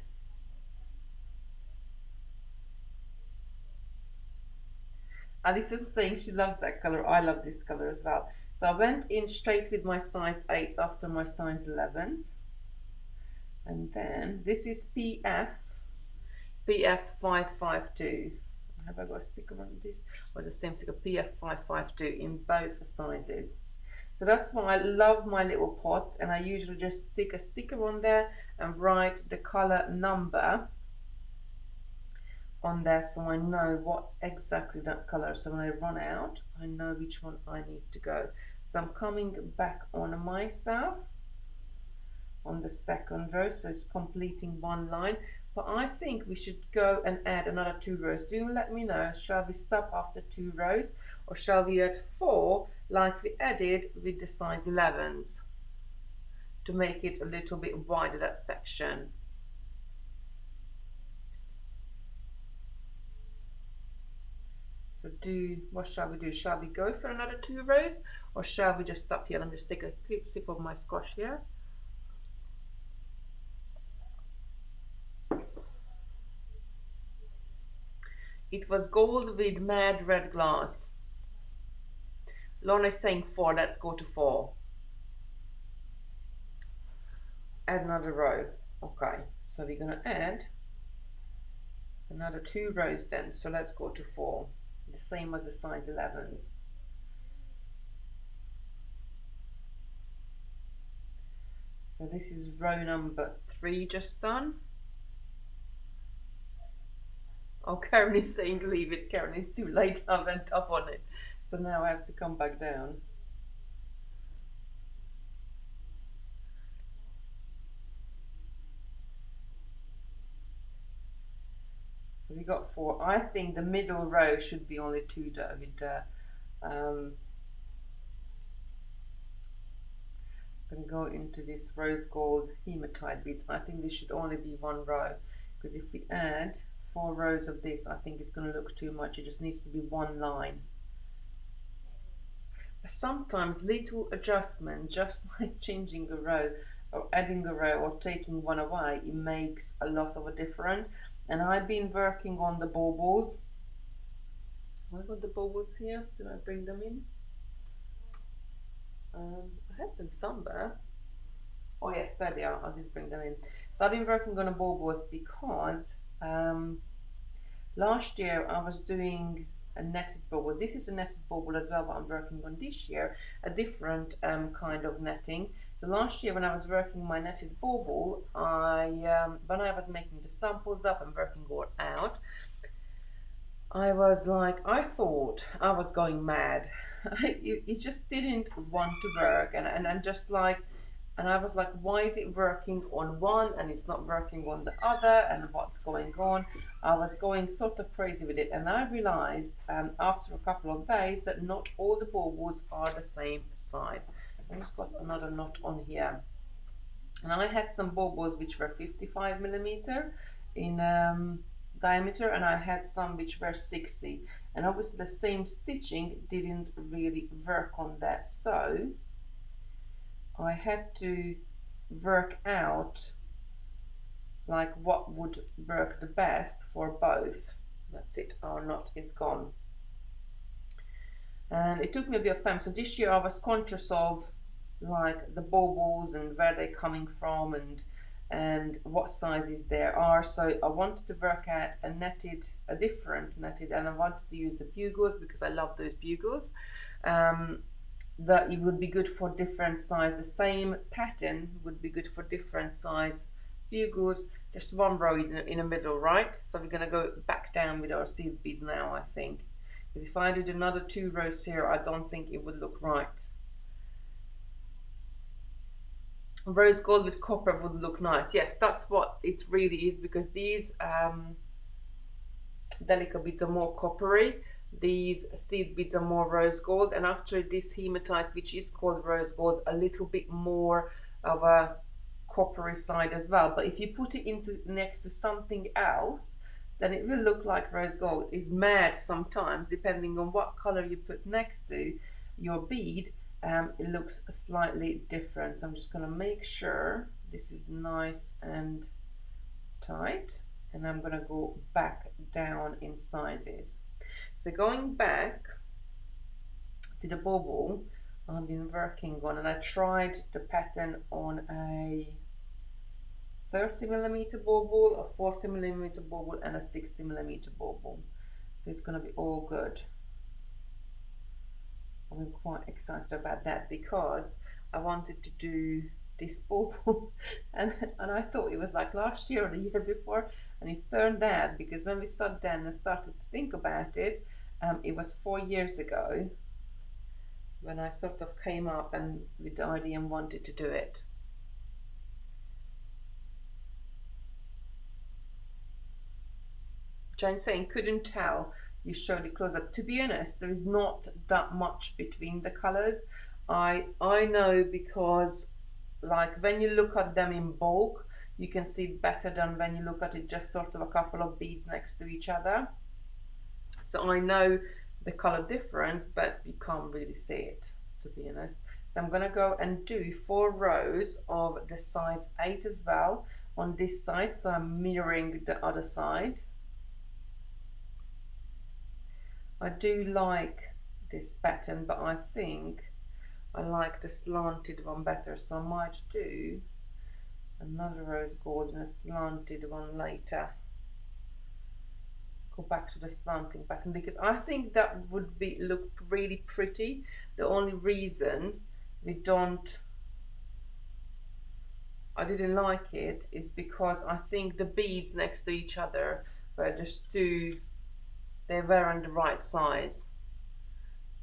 Alice is saying she loves that color. I love this color as well. So I went in straight with my size 8s after my size 11s. And then this is PF552. Have I got a sticker on this? Or the same sticker, PF552 in both sizes. So that's why I love my little pots, and I usually just stick a sticker on there and write the color number on there so I know what exactly that color. So when I run out, I know which one I need to go. So I'm coming back on myself on the second row, so it's completing one line, but I think we should go and add another 2 rows. Do let me know, shall we stop after 2 rows or shall we add 4 like we added with the size 11s to make it a little bit wider, that section? So what shall we do? Shall we go for another 2 rows or shall we just stop here? Let me just take a quick sip of my squash here. It was gold with mad red glass. Lorna is saying 4, let's go to 4. Add another row. Okay, so we're gonna add another 2 rows then. So let's go to 4, the same as the size 11s. So this is row number 3 just done. Oh, Karen is saying leave it. Karen, it's too late. I went up on it. So now I have to come back down. So we got 4. I think the middle row should be only 2 with I'm going to go into this rose gold hematite beads. I think this should only be 1 row, because if we add 4 rows of this, I think it's going to look too much. It just needs to be 1 line. But sometimes little adjustment, just like changing a row or adding a row or taking one away, it makes a lot of a difference. And I've been working on the baubles. Have I got the baubles here? Did I bring them in? I had them somewhere. Oh yes, there they are. I did bring them in. So I've been working on the baubles because last year I was doing a netted bauble. This is a netted bauble as well, but I'm working on this year a different kind of netting. So last year when I was working my netted bauble, when I was making the samples up and working all out, I was like, I thought I was going mad. It just didn't want to work, and I'm just like, and I was like, why is it working on one and it's not working on the other, and what's going on? I was going sort of crazy with it, and I realized after a couple of days that not all the baubles are the same size. I just got another knot on here, and I had some baubles which were 55mm in diameter, and I had some which were 60, and obviously the same stitching didn't really work on that, so I had to work out like what would work the best for both. That's it, our knot is gone. And it took me a bit of time. So this year I was conscious of like the baubles and where they're coming from and what sizes there are. So I wanted to work out a different netted, and I wanted to use the bugles because I love those bugles. That it would be good for different size. The same pattern would be good for different size bugles. Just 1 row in the middle, right? So we're gonna go back down with our seed beads now, I think. Because if I did another 2 rows here, I don't think it would look right. Rose gold with copper would look nice. Yes, that's what it really is, because these Delica beads are more coppery. These seed beads are more rose gold, and actually this hematite, which is called rose gold, a little bit more of a coppery side as well. But if you put it into next to something else, then it will look like rose gold. It's mad sometimes, depending on what color you put next to your bead, it looks slightly different. So I'm just going to make sure this is nice and tight, and I'm going to go back down in sizes. So going back to the bauble I've been working on, and I tried the pattern on a 30mm bauble, a 40mm bauble, and a 60mm bauble. So it's going to be all good. I'm quite excited about that because I wanted to do this bauble and I thought it was like last year or the year before, and it turned out, because when we sat down and started to think about it, it was 4 years ago when I sort of came up and with the idea and wanted to do it. Jane saying, couldn't tell, you showed it close up. To be honest, there is not that much between the colors. I know, because like when you look at them in bulk, you can see it better than when you look at it just sort of a couple of beads next to each other. So I know the color difference, but you can't really see it, to be honest. So I'm gonna go and do 4 rows of the size 8 as well on this side, so I'm mirroring the other side. I do like this pattern, but I think I like the slanted one better, so I might do another rose gold and a slanted one later. Go back to the slanting pattern because I think that would look really pretty. The only reason I didn't like it is because I think the beads next to each other were just they weren't the right size.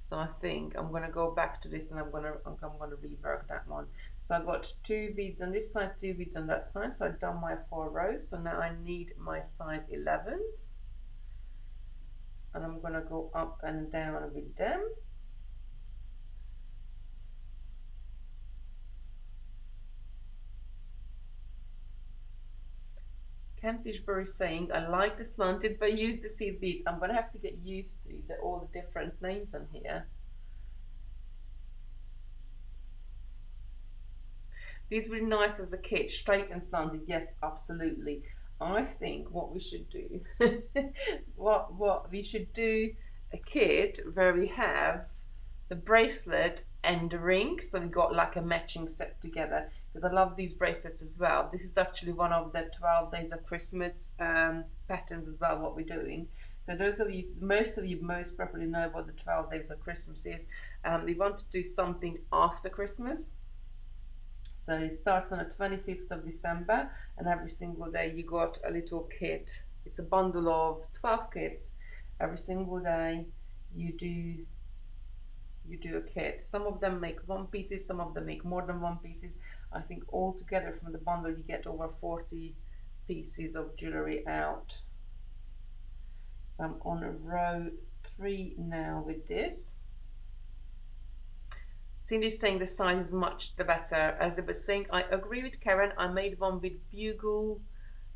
So I think I'm gonna go back to this and I'm gonna rework that one. So I got 2 beads on this side, 2 beads on that side. So I've done my 4 rows. So now I need my size 11s. And I'm gonna go up and down with them. Cantishbury saying, I like the slanted but use the seed beads. I'm gonna have to get used to all the different names on here. These were nice as a kit, straight and slanted. Yes, absolutely. I think what we should do, what we should do a kit where we have the bracelet and the ring, so we got like a matching set together, because I love these bracelets as well. This is actually one of the 12 Days of Christmas patterns as well, what we're doing. So those of you, most of you most probably know what the 12 Days of Christmas is. We want to do something after Christmas. So it starts on the 25th of December, and every single day you got a little kit. It's a bundle of 12 kits. Every single day you do a kit. Some of them make 1 pieces, some of them make more than 1 pieces. I think all together from the bundle you get over 40 pieces of jewelry out. So I'm on row 3 now with this. Cindy's saying the size is much the better. Elizabeth saying, I agree with Karen. I made one with bugle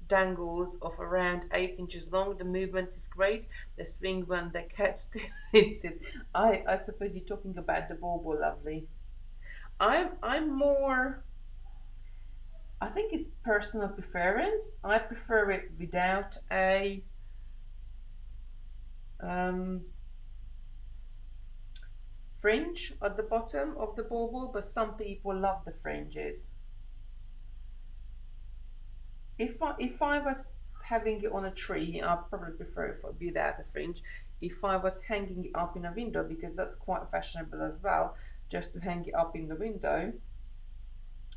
dangles of around 8 inches long. The movement is great. The swing when the cat still hits it. I suppose you're talking about the bauble, lovely. I'm more, I think it's personal preference. I prefer it without a fringe at the bottom of the bauble, but some people love the fringes. If I was having it on a tree, I'd probably prefer it without a fringe. If I was hanging it up in a window, because that's quite fashionable as well, just to hang it up in the window,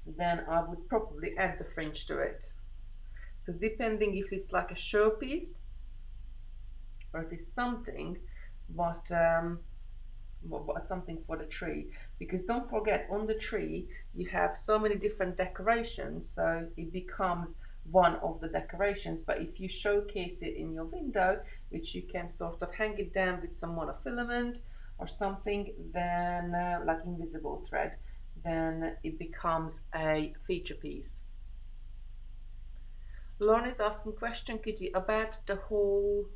then I would probably add the fringe to it. So it's depending if it's like a showpiece or if it's something what something for the tree, because don't forget, on the tree you have so many different decorations, so it becomes one of the decorations. But if you showcase it in your window, which you can sort of hang it down with some monofilament or something, then like invisible thread, then it becomes a feature piece. Lauren is asking question, Kitty, about the whole,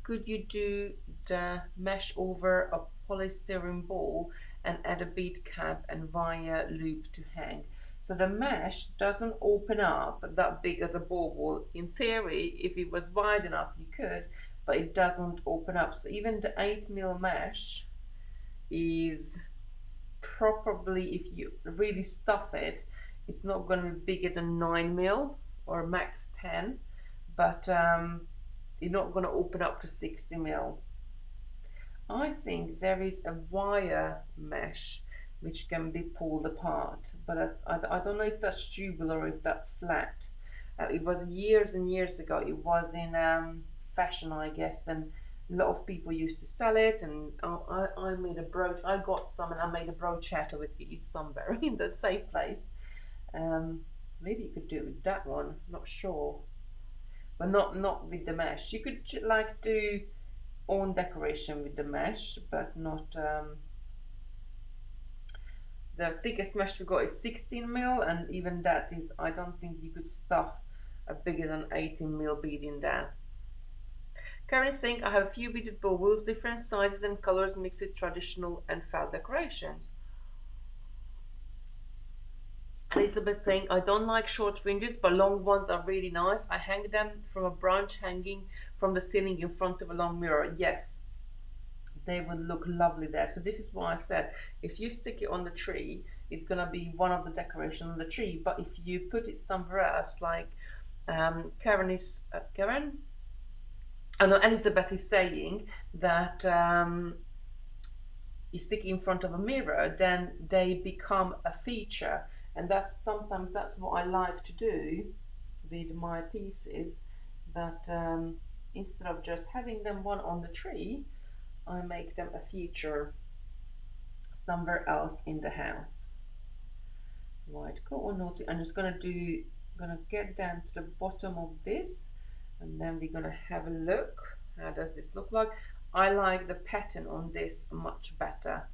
could you do the mesh over a polystyrene ball and add a bead cap and wire loop to hang. So the mesh doesn't open up that big as a ball. In theory, if it was wide enough, you could, but it doesn't open up. So even the 8mm mesh is probably, if you really stuff it, it's not going to be bigger than 9mm or max 10, but you're not going to open up to 60mm. I think there is a wire mesh which can be pulled apart, but that's, I don't know if that's tubular or if that's flat. It was years and years ago. It was in fashion, I guess, and a lot of people used to sell it, and I made a brooch. I got some and I made a brooch out of it. It is somewhere in the safe place. Maybe you could do it with that one, not sure, but not with the mesh. You could like do own decoration with the mesh, but not the thickest mesh we got is 16mm, and even that is, I don't think you could stuff a bigger than 18mm bead in there. Karen is saying, I have a few beaded baubles, different sizes and colors mixed with traditional and felt decorations. Elizabeth saying, I don't like short fringes, but long ones are really nice. I hang them from a branch hanging from the ceiling in front of a long mirror. Yes, they would look lovely there. So this is why I said, if you stick it on the tree, it's going to be one of the decorations on the tree. But if you put it somewhere else, like Elizabeth is saying that you stick it in front of a mirror, then they become a feature. And sometimes that's what I like to do with my pieces, that instead of just having them one on the tree, I make them a feature somewhere else in the house. Right, go on naughty. I'm just gonna get down to the bottom of this, and then we're gonna have a look. How does this look like? I like the pattern on this much better.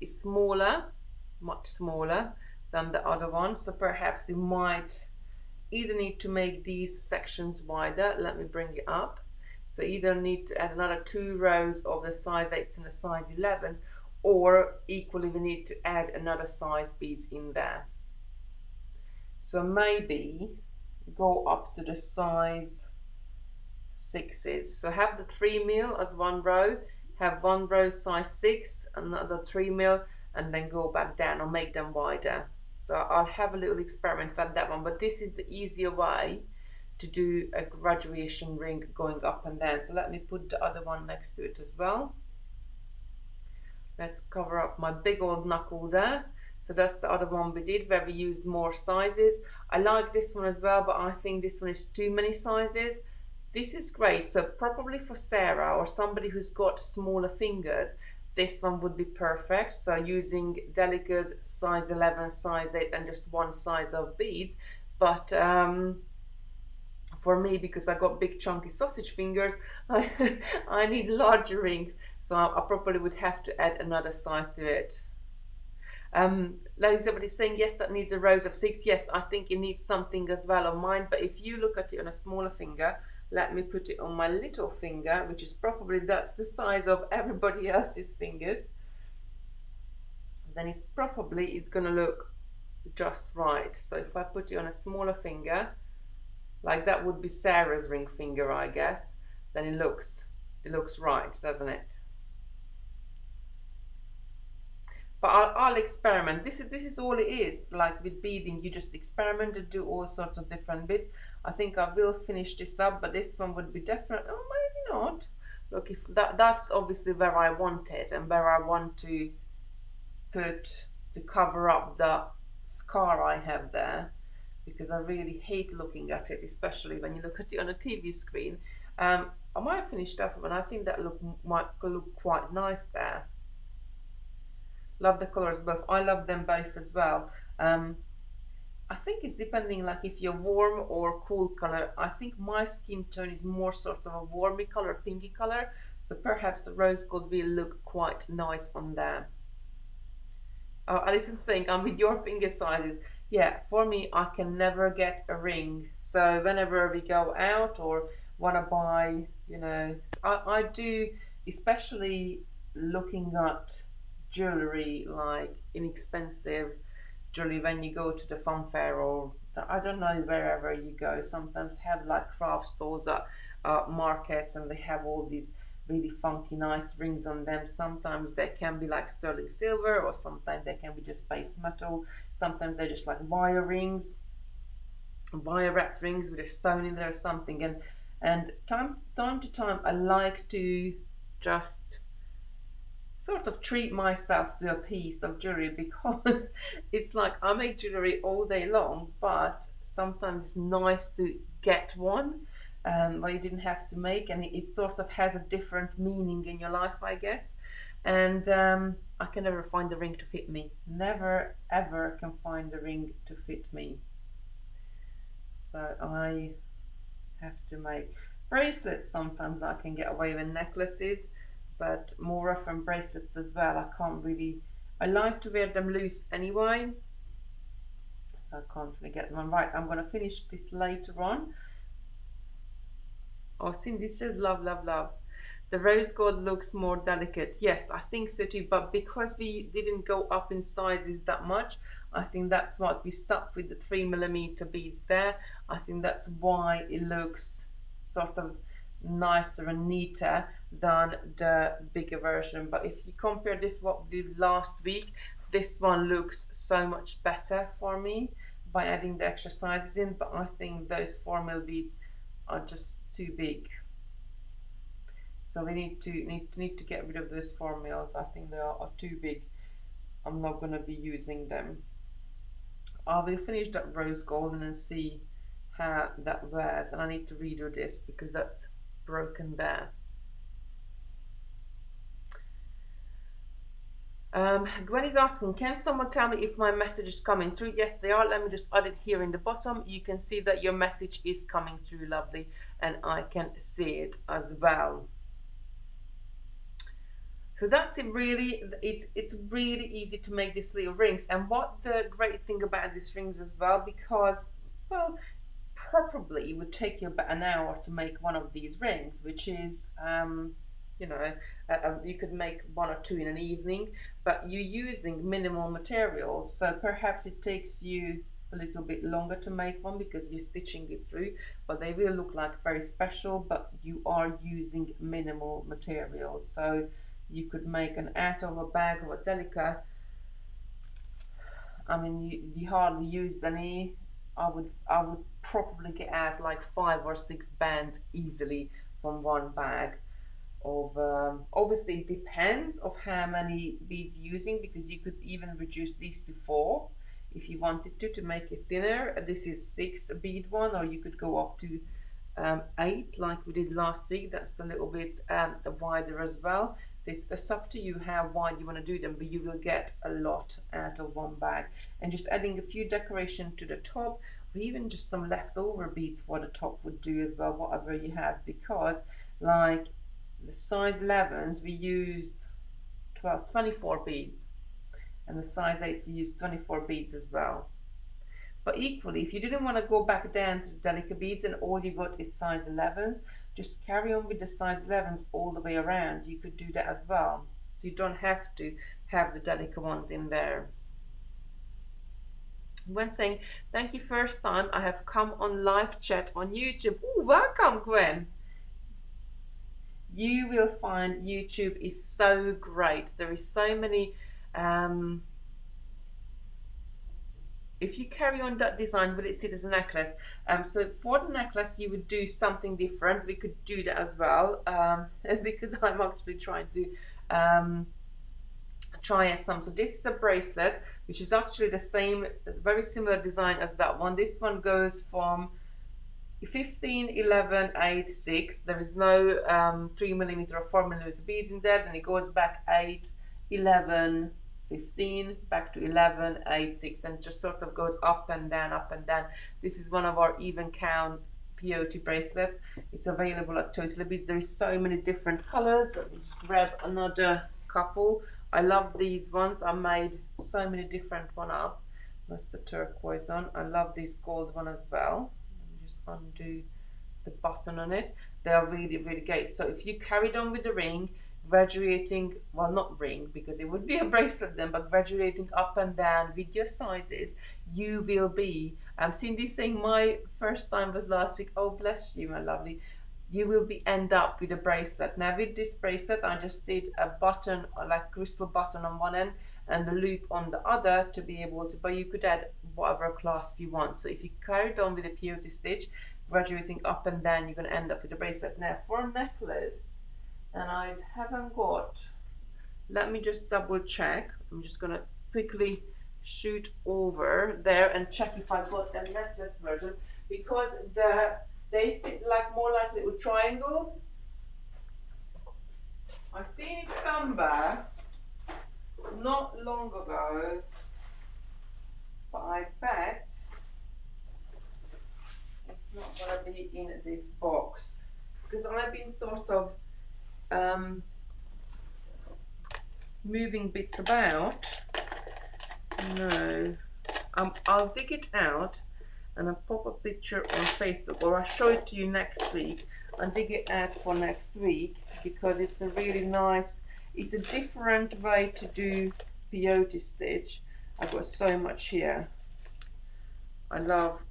It's smaller, much smaller than the other one, so perhaps you might either need to make these sections wider. Let me bring it up. So either need to add another 2 rows of the size 8s and the size 11s, or equally we need to add another size beads in there. So maybe go up to the size 6s. So have the 3mm as one row, have one row size 6, another 3mm, and then go back down or make them wider. So I'll have a little experiment for that one, but this is the easier way to do a graduation ring going up and down. So let me put the other one next to it as well. Let's cover up my big old knuckle there. So that's the other one we did, where we used more sizes. I like this one as well, but I think this one is too many sizes. This is great, so probably for Sarah or somebody who's got smaller fingers, this one would be perfect. So using Delica's size 11, size 8 and just one size of beads. But for me, because I got big chunky sausage fingers, I need larger rings. So I probably would have to add another size to it. Elizabeth is saying, yes, that needs a rows of 6. Yes, I think it needs something as well on mine. But if you look at it on a smaller finger, let me put it on my little finger, which is probably, that's the size of everybody else's fingers. Then it's going to look just right. So if I put it on a smaller finger, like that would be Sarah's ring finger, I guess, then it looks right, doesn't it? But I'll experiment. This is all it is. Like with beading, you just experiment and do all sorts of different bits. I think I will finish this up, but this one would be different. Oh, maybe not. Look, if that's obviously where I want it and where I want to put to cover up the scar I have there, because I really hate looking at it, especially when you look at it on a TV screen. I might have finished up, and I think that might look quite nice there. Love the colors both. I love them both as well. I think it's depending, like if you're warm or cool color. I think my skin tone is more sort of a warmy color, pinky color. So perhaps the rose gold will look quite nice on there. Alice is saying, I'm with your finger sizes. Yeah, for me, I can never get a ring. So whenever we go out or want to buy, you know, I do, especially looking at jewelry, like inexpensive jewelry, when you go to the fun fair or I don't know, wherever you go, sometimes have like craft stores at markets, and they have all these really funky nice rings on them. Sometimes they can be like sterling silver, or sometimes they can be just base metal. Sometimes they're just like wire rings, wire wrapped rings with a stone in there or something. And time to time I like to just sort of treat myself to a piece of jewelry, because it's like I make jewelry all day long, but sometimes it's nice to get one where you didn't have to make, and it sort of has a different meaning in your life, I guess. And I can never find the ring to fit me. Never ever can find the ring to fit me. So I have to make bracelets. Sometimes I can get away with necklaces, but more often bracelets as well. I can't really, I like to wear them loose anyway, so I can't really get them on. Right, I'm going to finish this later on. Oh, Cindy says love, love, love. The rose gold looks more delicate. Yes, I think so too, but because we didn't go up in sizes that much, I think that's what we stuck with the 3mm beads there. I think that's why it looks sort of nicer and neater than the bigger version. But if you compare this what we did last week, this one looks so much better for me by adding the extra sizes in. But I think those 4mm beads are just too big, so we need to get rid of those 4mm. I think they are too big. I'm not going to be using them. I will finish that rose gold and then see how that wears, and I need to redo this because that's broken there. Gwen is asking, can someone tell me if my message is coming through? Yes, they are. Let me just add it here in the bottom. You can see that your message is coming through, lovely, and I can see it as well. So that's it. Really, it's really easy to make these little rings. And what the great thing about these rings as well, because, well, probably it would take you about an hour to make one of these rings, which is you know, you could make one or two in an evening, but you're using minimal materials, so perhaps it takes you a little bit longer to make one because you're stitching it through, but they will look like very special, but you are using minimal materials. So you could make an out of a bag of a Delica. I mean, you hardly used any. I would probably get out like 5 or 6 bands easily from one bag of obviously it depends of how many beads you're using, because you could even reduce these to 4 if you wanted to make it thinner. This is 6 bead one, or you could go up to 8 like we did last week. That's a little bit wider as well. So it's up to you how wide you want to do them, but you will get a lot out of one bag. And just adding a few decoration to the top, or even just some leftover beads for the top would do as well, whatever you have, because like the size 11s we used 24 beads, and the size 8s we used 24 beads as well. But equally, if you didn't want to go back down to the Delica beads and all you got is size 11s, just carry on with the size 11s all the way around. You could do that as well, so you don't have to have the Delica ones in there. Gwen saying, thank you, first time I have come on live chat on YouTube. Ooh, welcome, Gwen. You will find YouTube is so great. There is so many if you carry on that design, will it sit as a necklace? So for the necklace you would do something different. We could do that as well, because I'm actually trying to try some. So this is a bracelet which is actually the same, very similar design as that one. This one goes from 15, 11, 8, 6. There is no 3mm or 4mm beads in there. Then it goes back 8, 11, 15, back to 11, 8, 6, and just sort of goes up and down, up and down. This is one of our even count peyote bracelets. It's available at Totally Beads. There is so many different colors. Let me just grab another couple. I love these ones. I made so many different one up. That's the turquoise one. I love this gold one as well. Just undo the button on it. They are really, really great. So if you carried on with the ring, graduating, well, not ring because it would be a bracelet then, but graduating up and down with your sizes, you will be, Cindy saying my first time was last week. Oh, bless you, my lovely. You will be end up with a bracelet. Now with this bracelet, I just did a button, like crystal button on one end and the loop on the other to be able to, but you could add whatever clasp you want. So if you carried on with a peyote stitch, graduating up and down, you're going to end up with a bracelet. Now for a necklace, and I haven't got, let me just double check. I'm just going to quickly shoot over there and check if I got a necklace version, because they sit like more like little triangles. I seen it somewhere not long ago, but I bet it's not going to be in this box, because I've been sort of moving bits about. No, I'll dig it out and I'll pop a picture on Facebook, or I'll show it to you next week and dig it out for next week, because it's a really nice, it's a different way to do peyote stitch. I've got so much here. I love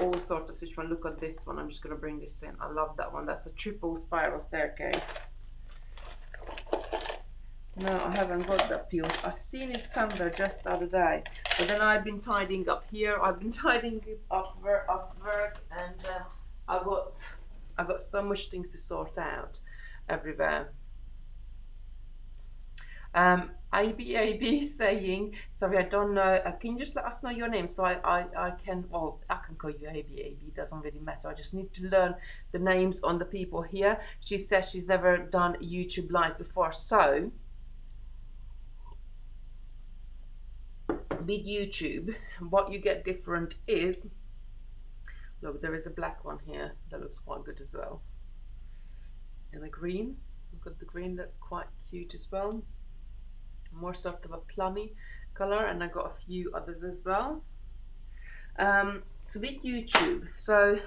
all sorts of stitch. One, look at this one. I'm just going to bring this in. I love that one. That's a triple spiral staircase. No, I haven't got that peel. I've seen it somewhere just the other day, but then I've been tidying up here. I've been tidying up work, and I've got so much things to sort out everywhere. ABAB saying, sorry, I don't know. Can you just let us know your name so I can, well, I can call you ABAB. Doesn't really matter. I just need to learn the names on the people here. She says she's never done YouTube lives before, so with YouTube, what you get different is, look, there is a black one here that looks quite good as well, and a green. We've got the green that's quite cute as well, more sort of a plummy color, and I got a few others as well. So with YouTube, so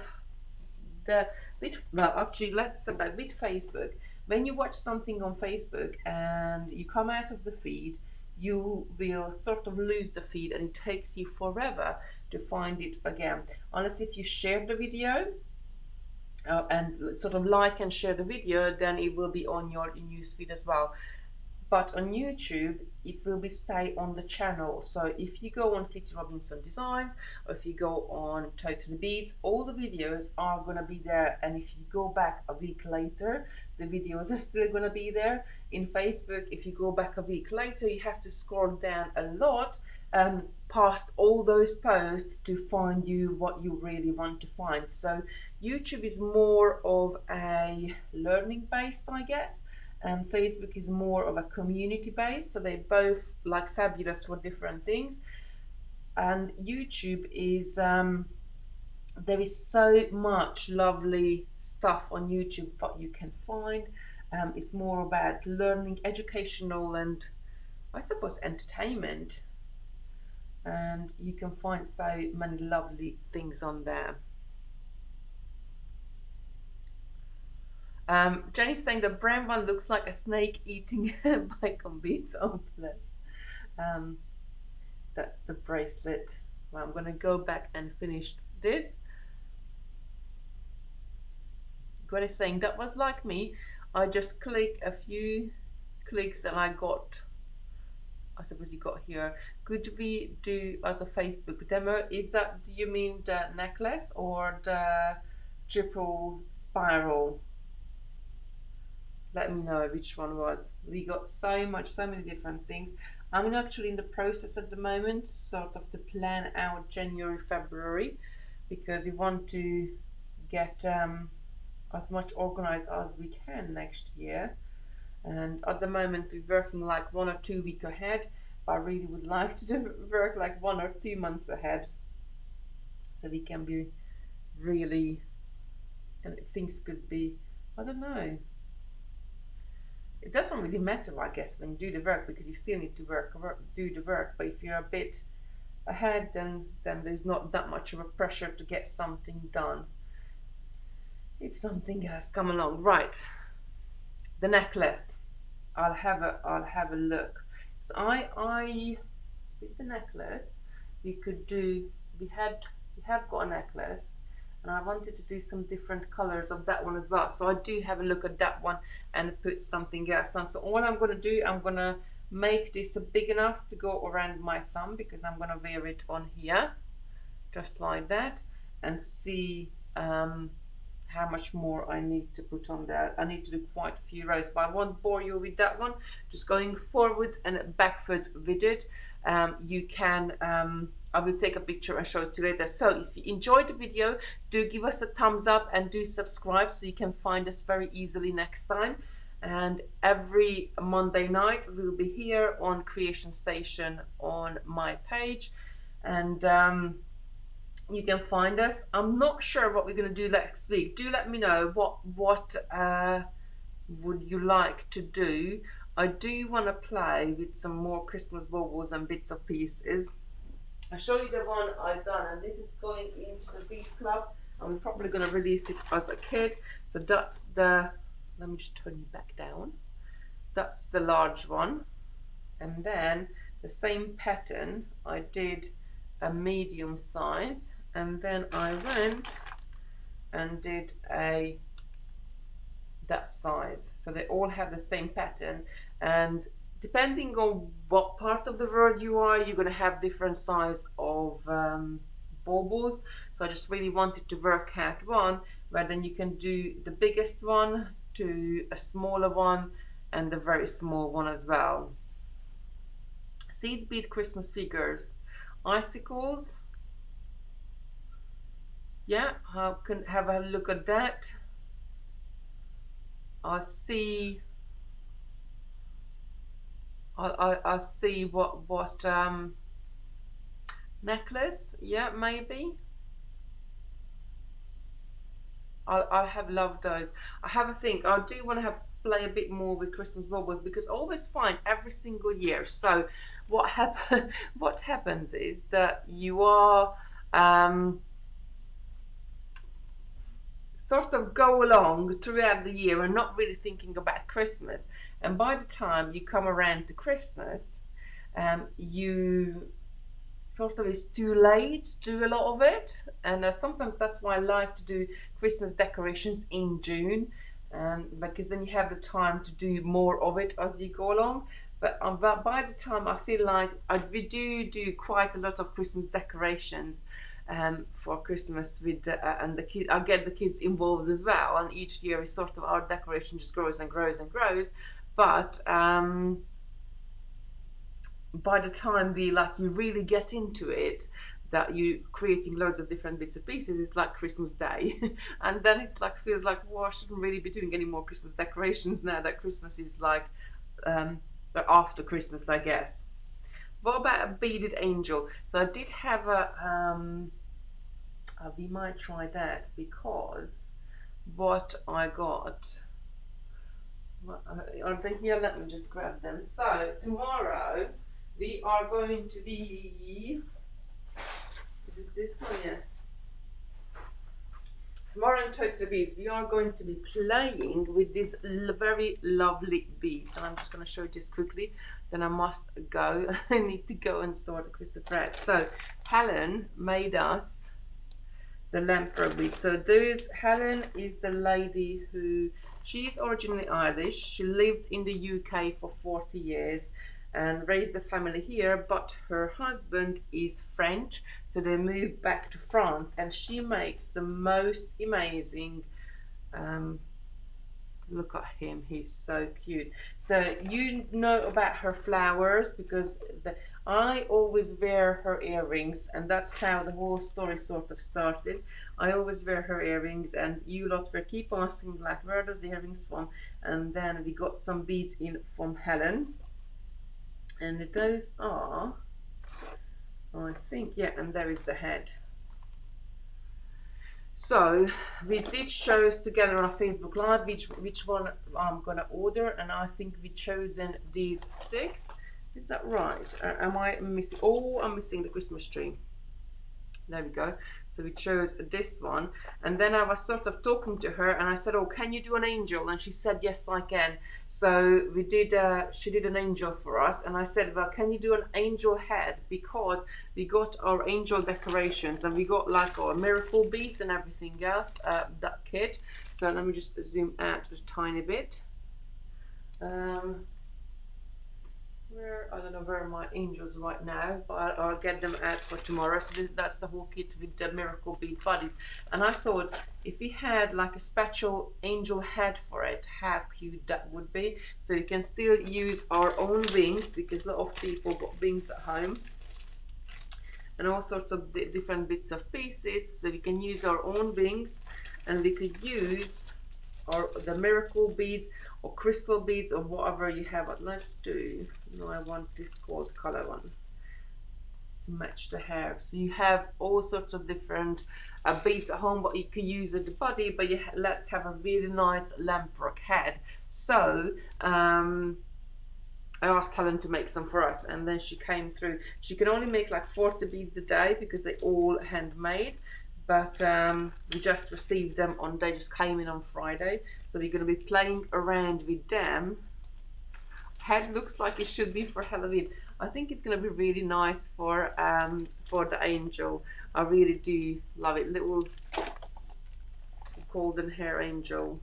well, actually, let's start back with Facebook. When you watch something on Facebook and you come out of the feed, you will sort of lose the feed, and it takes you forever to find it again, unless if you share the video and sort of like and share the video, then it will be on your news feed as well. But on YouTube, it will be stay on the channel. So if you go on Kitty Robinson Designs, or if you go on Totally Beads, all the videos are going to be there. And if you go back a week later, the videos are still going to be there. In Facebook, if you go back a week later, you have to scroll down a lot past all those posts to find you what you really want to find. So YouTube is more of a learning based, I guess, and Facebook is more of a community based. So they both like fabulous for different things. And YouTube is there is so much lovely stuff on YouTube what you can find. It's more about learning, educational, and I suppose entertainment, and you can find so many lovely things on there. Jenny's saying the brown one looks like a snake eating bacon bits. Oh, bless. That's the bracelet. Well, I'm going to go back and finish this. Gwen is saying that was like me. I just click a few clicks and I got, I suppose you got here. Could we do as a Facebook demo? Is that, do you mean the necklace or the triple spiral? Let me know which one was. We got so many different things. I'm actually in the process at the moment, sort of to plan out January, February, because we want to get as much organized as we can next year. And at the moment we're working like 1 or 2 weeks ahead, but I really would like to work like 1 or 2 months ahead, so we can be really, and things could be, I don't know, it doesn't really matter, I guess, when you do the work, because you still need to do the work, but if you're a bit ahead, then there's not that much of a pressure to get something done if something has come along. Right, the necklace. I'll have a look. So I with the necklace we have got a necklace, and I wanted to do some different colors of that one as well. So I do have a look at that one and put something else on. So all I'm going to do, I'm going to make this big enough to go around my thumb, because I'm going to wear it on here just like that, and see how much more I need to put on there. I need to do quite a few rows, but I won't bore you with that one. Just going forwards and backwards with it. You can I will take a picture and show it to you later. So if you enjoyed the video, do give us a thumbs up and do subscribe so you can find us very easily next time. And every Monday night we'll be here on Creation Station on my page, and you can find us. I'm not sure what we're going to do next week. Do let me know what would you like to do. I do want to play with some more Christmas baubles and bits of pieces. I'll show you the one I've done, and this is going into the bead club. I'm probably going to release it as a kit. So that's the, let me just turn you back down. That's the large one. And then the same pattern, I did a medium size, and then I went and did that size. So they all have the same pattern, and depending on what part of the world you are, you're going to have different size of baubles. So I just really wanted to work out one where then you can do the biggest one to a smaller one and the very small one as well. Seed bead Christmas figures, icicles. Yeah, I can have a look at that. I see what necklace. Yeah, maybe I'll have loved those. I have a think. I do want to play a bit more with Christmas baubles, because I always find every single year. So what happens is that you are sort of go along throughout the year and not really thinking about Christmas, and by the time you come around to Christmas, you sort of, it's too late to do a lot of it. And sometimes that's why I like to do Christmas decorations in June, because then you have the time to do more of it as you go along. But by the time, I feel like we do quite a lot of Christmas decorations for Christmas with and the kids. I get the kids involved as well, and each year is sort of, our decoration just grows and grows and grows. But by the time you really get into it, that you creating loads of different bits and pieces, it's like Christmas Day. And then it's like, feels like, well, I shouldn't really be doing any more Christmas decorations now that Christmas is like after Christmas, I guess. What about a beaded angel? So I did have we might try that, because what I got, are they here? Let me just grab them. So tomorrow we are going to be, is it this one? Yes. Tomorrow in Totally Beads we are going to be playing with these very lovely beads, and I'm just going to show you this quickly, then I must go. I need to go and sort the crystal thread. So Helen made us the lamprey beads. So Helen is the lady who, she's originally Irish. She lived in the UK for 40 years and raised the family here, but her husband is French, so they moved back to France, and she makes the most amazing, look at him, he's so cute. So you know about her flowers, because I always wear her earrings, and that's how the whole story sort of started. I always wear her earrings, and you lot were keep asking, like, where are those earrings from? And then we got some beads in from Helen, and those are, I think, yeah, and there is the head. So we did shows together on a Facebook Live which one I'm gonna order, and I think we've chosen these 6. Is that right? Am I missing? Oh, I'm missing the Christmas tree. There we go. So we chose this one, and then I was sort of talking to her, and I said, "Oh, can you do an angel?" And she said, "Yes, I can." So we did. She did an angel for us, and I said, "Well, can you do an angel head?" Because we got our angel decorations, and we got like our miracle beads and everything else. That kit. So let me just zoom out a tiny bit. I don't know where are my angels right now, but I'll get them out for tomorrow. So that's the whole kit with the miracle bead bodies. And I thought if we had like a special angel head for it, how cute that would be. So you can still use our own wings, because a lot of people got wings at home, and all sorts of different bits of pieces. So we can use our own wings, and we could use or the miracle beads or crystal beads or whatever you have. Let's do, no, I want this gold color one to match the hair. So you have all sorts of different beads at home, but you could use at the body, but let's have a really nice lamprock head. So I asked Helen to make some for us, and then she came through. She can only make like 40 beads a day because they're all handmade, but we just received them they just came in on Friday, so we're going to be playing around with them. Head looks like it should be for Halloween. I think it's going to be really nice for the angel. I really do love it. Little golden hair angel.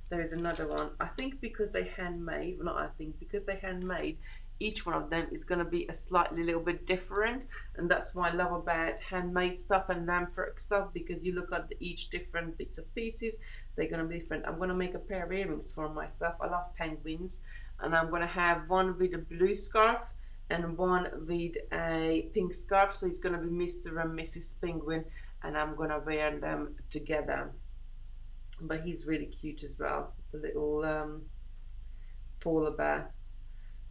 There is another one. I think because they handmade, well, not I think, because they handmade, each one of them is going to be a slightly little bit different, and that's why I love about handmade stuff and lamprock stuff, because you look at each different bits of pieces, they're going to be different. I'm going to make a pair of earrings for myself. I love penguins, and I'm going to have one with a blue scarf and one with a pink scarf, so it's going to be Mr. and Mrs. Penguin, and I'm going to wear them together. But he's really cute as well, the little polar bear.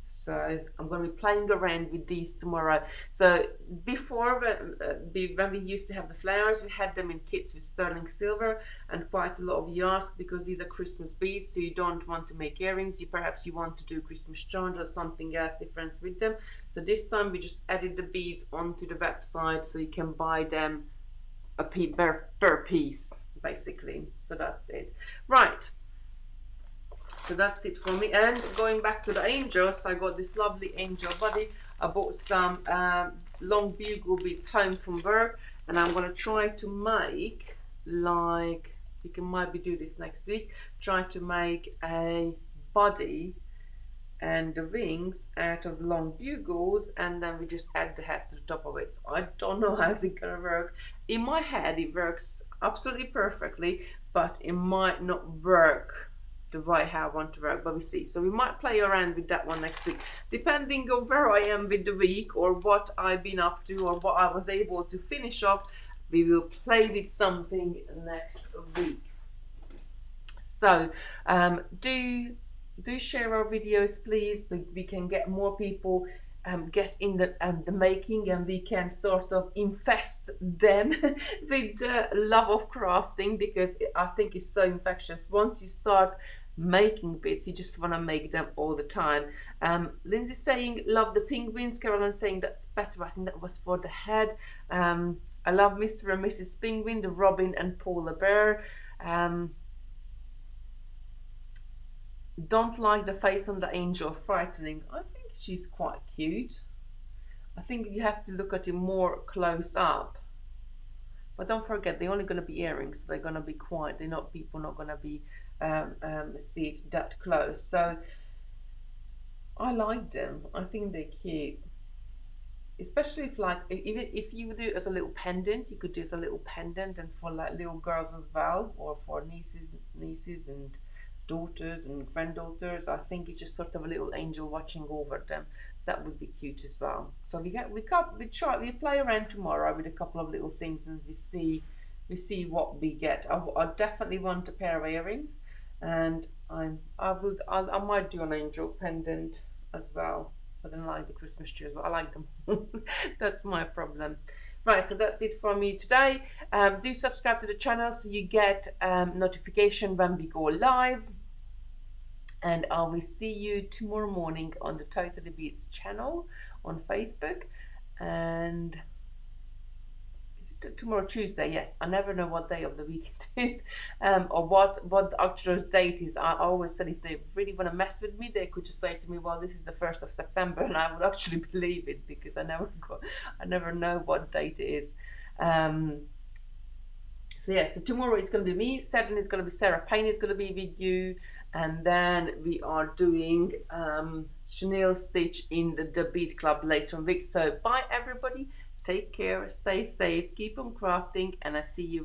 So I'm going to be playing around with these tomorrow. So before, when we used to have the flowers, we had them in kits with sterling silver, and quite a lot of you ask, because these are Christmas beads, so you don't want to make earrings, perhaps you want to do Christmas charms or something else different with them. So this time we just added the beads onto the website, so you can buy them per piece, basically. So that's it. Right. So that's it for me. And going back to the angels, I got this lovely angel body. I bought some long bugle beads home from work, and I'm going to try to make, like, we can maybe do this next week, try to make a body and the wings out of the long bugles, and then we just add the head to the top of it. So I don't know how's it gonna work. In my head it works absolutely perfectly, but it might not work the way how I want to work, but we see. So we might play around with that one next week, depending on where I am with the week, or what I've been up to, or what I was able to finish off. We will play with something next week. So do share our videos, please, that we can get more people get in the making, and we can sort of infest them with the love of crafting, because I think it's so infectious. Once you start making bits, you just want to make them all the time. Lindsay's saying love the penguins. Caroline's saying that's better. I think that was for the head. I love Mr. and Mrs. Penguin, the Robin and Polar Bear. Don't like the face on the angel, frightening. I think she's quite cute. I think you have to look at it more close up. But don't forget, they're only going to be earrings, so they're going to be quiet. They're not, people not going to be see it that close. So I like them. I think they're cute. Especially if, like, even if you do it as a little pendant, you could do it as a little pendant, and for like little girls as well, or for nieces and daughters and granddaughters. I think it's just sort of a little angel watching over them. That would be cute as well. So we play around tomorrow with a couple of little things, and we see what we get. I definitely want a pair of earrings, and I might do an angel pendant as well. I don't like the Christmas trees, but I like them. That's my problem. Right, so that's it from me today. Do subscribe to the channel so you get notification when we go live. And I will see you tomorrow morning on the Totally Beats channel on Facebook. And is it tomorrow Tuesday? Yes, I never know what day of the week it is, or what the actual date is. I always said if they really want to mess with me, they could just say to me, well, this is the 1st of September, and I would actually believe it, because I never know what date it is. So yeah, so tomorrow it's going to be me, Saturday is going to be Sarah Payne is going to be with you, and then we are doing chenille stitch in the Beat Club later in the week. So bye everybody, take care, stay safe, keep on crafting, and I see you very